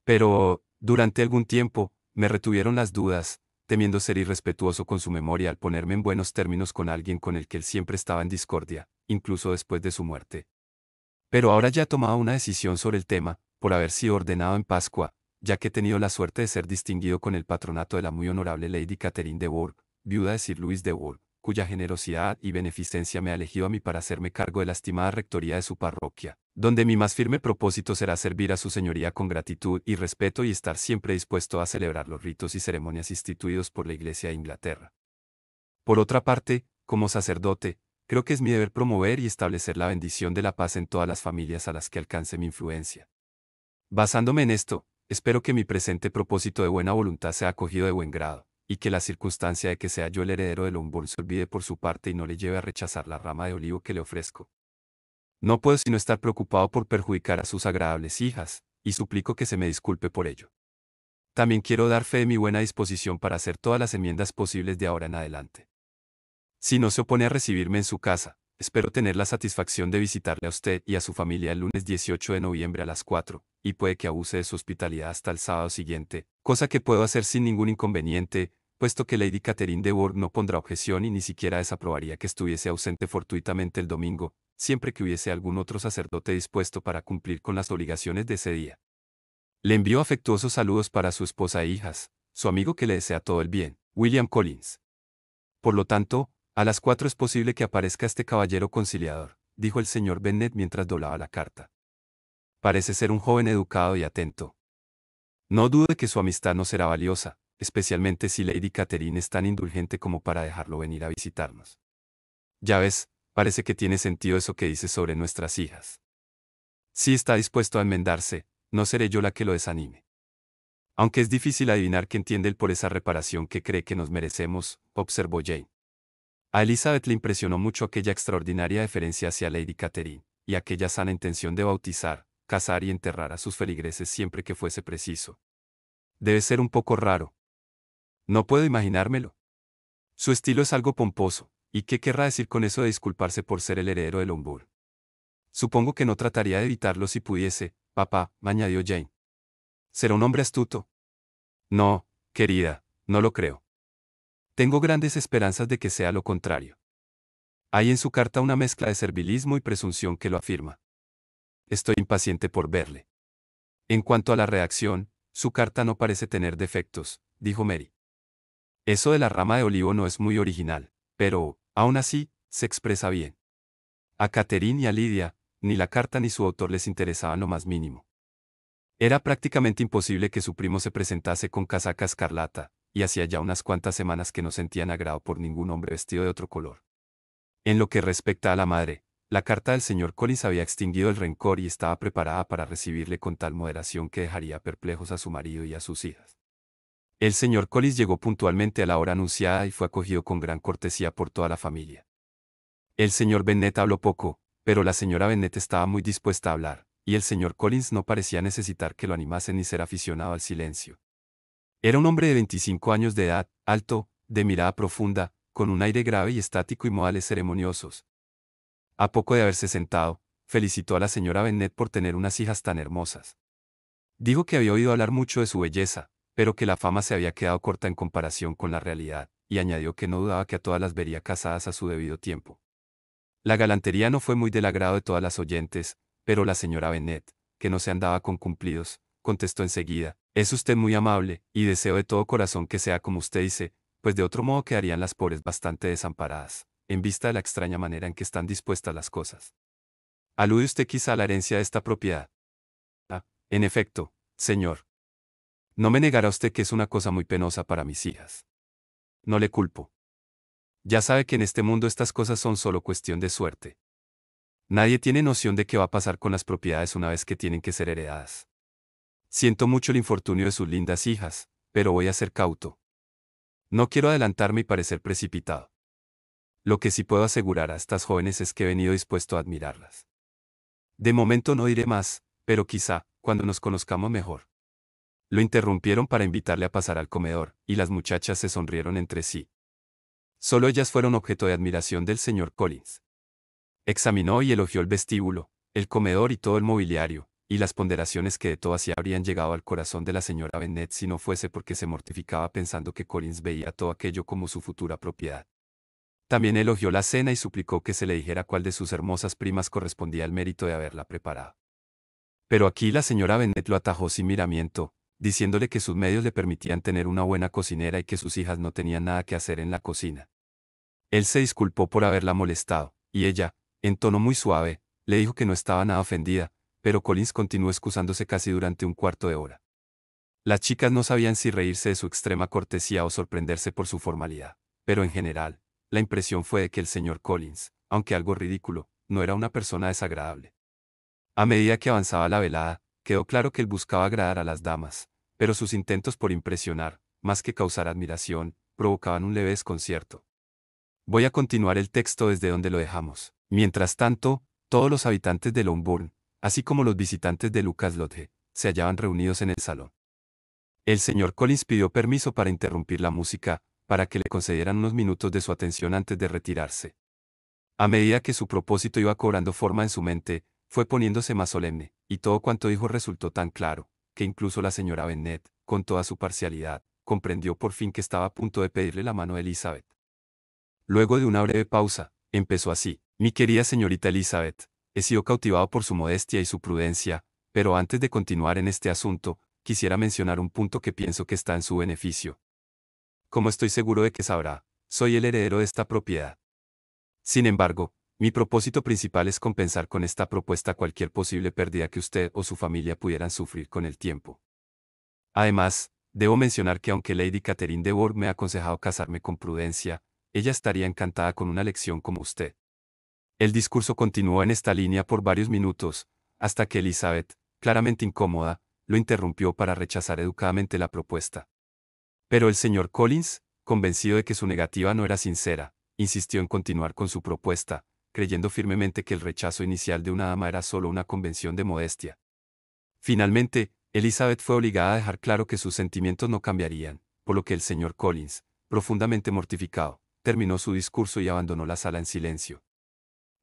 Pero, durante algún tiempo, me retuvieron las dudas, temiendo ser irrespetuoso con su memoria al ponerme en buenos términos con alguien con el que él siempre estaba en discordia, incluso después de su muerte. Pero ahora ya he tomado una decisión sobre el tema, por haber sido ordenado en Pascua, ya que he tenido la suerte de ser distinguido con el patronato de la muy honorable Lady Catherine de Bourgh, viuda de Sir Louis de Wool, cuya generosidad y beneficencia me ha elegido a mí para hacerme cargo de la estimada rectoría de su parroquia, donde mi más firme propósito será servir a su señoría con gratitud y respeto y estar siempre dispuesto a celebrar los ritos y ceremonias instituidos por la Iglesia de Inglaterra. Por otra parte, como sacerdote, creo que es mi deber promover y establecer la bendición de la paz en todas las familias a las que alcance mi influencia. Basándome en esto, espero que mi presente propósito de buena voluntad sea acogido de buen grado, y que la circunstancia de que sea yo el heredero de Longbourn se olvide por su parte y no le lleve a rechazar la rama de olivo que le ofrezco. No puedo sino estar preocupado por perjudicar a sus agradables hijas, y suplico que se me disculpe por ello. También quiero dar fe de mi buena disposición para hacer todas las enmiendas posibles de ahora en adelante. Si no se opone a recibirme en su casa, espero tener la satisfacción de visitarle a usted y a su familia el lunes 18 de noviembre a las 4, y puede que abuse de su hospitalidad hasta el sábado siguiente, cosa que puedo hacer sin ningún inconveniente, puesto que Lady Catherine de Bourgh no pondrá objeción y ni siquiera desaprobaría que estuviese ausente fortuitamente el domingo, siempre que hubiese algún otro sacerdote dispuesto para cumplir con las obligaciones de ese día. Le envío afectuosos saludos para su esposa e hijas, su amigo que le desea todo el bien, William Collins. Por lo tanto, a las 4 es posible que aparezca este caballero conciliador, dijo el señor Bennet mientras doblaba la carta. Parece ser un joven educado y atento. No dude que su amistad no será valiosa, especialmente si Lady Catherine es tan indulgente como para dejarlo venir a visitarnos. Ya ves, parece que tiene sentido eso que dice sobre nuestras hijas. Si está dispuesto a enmendarse, no seré yo la que lo desanime. Aunque es difícil adivinar que entiende él por esa reparación que cree que nos merecemos, observó Jane. A Elizabeth le impresionó mucho aquella extraordinaria deferencia hacia Lady Catherine, y aquella sana intención de bautizar, casar y enterrar a sus feligreses siempre que fuese preciso. Debe ser un poco raro. No puedo imaginármelo. Su estilo es algo pomposo, ¿y qué querrá decir con eso de disculparse por ser el heredero de Longbourn? Supongo que no trataría de evitarlo si pudiese, papá, añadió Jane. ¿Será un hombre astuto? No, querida, no lo creo. Tengo grandes esperanzas de que sea lo contrario. Hay en su carta una mezcla de servilismo y presunción que lo afirma. Estoy impaciente por verle. En cuanto a la redacción, su carta no parece tener defectos, dijo Mary. Eso de la rama de olivo no es muy original, pero, aún así, se expresa bien. A Catherine y a Lydia, ni la carta ni su autor les interesaban lo más mínimo. Era prácticamente imposible que su primo se presentase con casaca escarlata, y hacía ya unas cuantas semanas que no sentían agrado por ningún hombre vestido de otro color. En lo que respecta a la madre, la carta del señor Collins había extinguido el rencor y estaba preparada para recibirle con tal moderación que dejaría perplejos a su marido y a sus hijas. El señor Collins llegó puntualmente a la hora anunciada y fue acogido con gran cortesía por toda la familia. El señor Bennet habló poco, pero la señora Bennet estaba muy dispuesta a hablar, y el señor Collins no parecía necesitar que lo animasen ni ser aficionado al silencio. Era un hombre de 25 años de edad, alto, de mirada profunda, con un aire grave y estático y modales ceremoniosos. A poco de haberse sentado, felicitó a la señora Bennet por tener unas hijas tan hermosas. Dijo que había oído hablar mucho de su belleza, pero que la fama se había quedado corta en comparación con la realidad, y añadió que no dudaba que a todas las vería casadas a su debido tiempo. La galantería no fue muy del agrado de todas las oyentes, pero la señora Bennet, que no se andaba con cumplidos, contestó enseguida: «Es usted muy amable, y deseo de todo corazón que sea como usted dice, pues de otro modo quedarían las pobres bastante desamparadas, en vista de la extraña manera en que están dispuestas las cosas. ¿Alude usted quizá a la herencia de esta propiedad?» «Ah, en efecto, señor. No me negará usted que es una cosa muy penosa para mis hijas. No le culpo. Ya sabe que en este mundo estas cosas son solo cuestión de suerte. Nadie tiene noción de qué va a pasar con las propiedades una vez que tienen que ser heredadas. Siento mucho el infortunio de sus lindas hijas, pero voy a ser cauto. No quiero adelantarme y parecer precipitado. Lo que sí puedo asegurar a estas jóvenes es que he venido dispuesto a admirarlas. De momento no diré más, pero quizá, cuando nos conozcamos mejor». Lo interrumpieron para invitarle a pasar al comedor, y las muchachas se sonrieron entre sí. Solo ellas fueron objeto de admiración del señor Collins. Examinó y elogió el vestíbulo, el comedor y todo el mobiliario, y las ponderaciones que de todo así habrían llegado al corazón de la señora Bennet si no fuese porque se mortificaba pensando que Collins veía todo aquello como su futura propiedad. También elogió la cena y suplicó que se le dijera cuál de sus hermosas primas correspondía al mérito de haberla preparado. Pero aquí la señora Bennet lo atajó sin miramiento, diciéndole que sus medios le permitían tener una buena cocinera y que sus hijas no tenían nada que hacer en la cocina. Él se disculpó por haberla molestado, y ella, en tono muy suave, le dijo que no estaba nada ofendida, pero Collins continuó excusándose casi durante un cuarto de hora. Las chicas no sabían si reírse de su extrema cortesía o sorprenderse por su formalidad, pero en general, la impresión fue de que el señor Collins, aunque algo ridículo, no era una persona desagradable. A medida que avanzaba la velada, quedó claro que él buscaba agradar a las damas, pero sus intentos por impresionar, más que causar admiración, provocaban un leve desconcierto. Voy a continuar el texto desde donde lo dejamos. Mientras tanto, todos los habitantes de Longbourn, así como los visitantes de Lucas Lodge, se hallaban reunidos en el salón. El señor Collins pidió permiso para interrumpir la música, para que le concedieran unos minutos de su atención antes de retirarse. A medida que su propósito iba cobrando forma en su mente, fue poniéndose más solemne, y todo cuanto dijo resultó tan claro, que incluso la señora Bennet, con toda su parcialidad, comprendió por fin que estaba a punto de pedirle la mano a Elizabeth. Luego de una breve pausa, empezó así: Mi querida señorita Elizabeth, he sido cautivado por su modestia y su prudencia, pero antes de continuar en este asunto, quisiera mencionar un punto que pienso que está en su beneficio. Como estoy seguro de que sabrá, soy el heredero de esta propiedad. Sin embargo, mi propósito principal es compensar con esta propuesta cualquier posible pérdida que usted o su familia pudieran sufrir con el tiempo. Además, debo mencionar que aunque Lady Catherine de Bourgh me ha aconsejado casarme con prudencia, ella estaría encantada con una lección como usted. El discurso continuó en esta línea por varios minutos, hasta que Elizabeth, claramente incómoda, lo interrumpió para rechazar educadamente la propuesta. Pero el señor Collins, convencido de que su negativa no era sincera, insistió en continuar con su propuesta, creyendo firmemente que el rechazo inicial de una dama era solo una convención de modestia. Finalmente, Elizabeth fue obligada a dejar claro que sus sentimientos no cambiarían, por lo que el señor Collins, profundamente mortificado, terminó su discurso y abandonó la sala en silencio.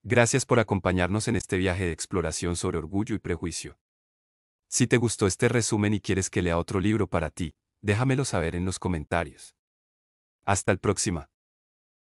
Gracias por acompañarnos en este viaje de exploración sobre Orgullo y Prejuicio. Si te gustó este resumen y quieres que lea otro libro para ti, déjamelo saber en los comentarios. Hasta el próxima.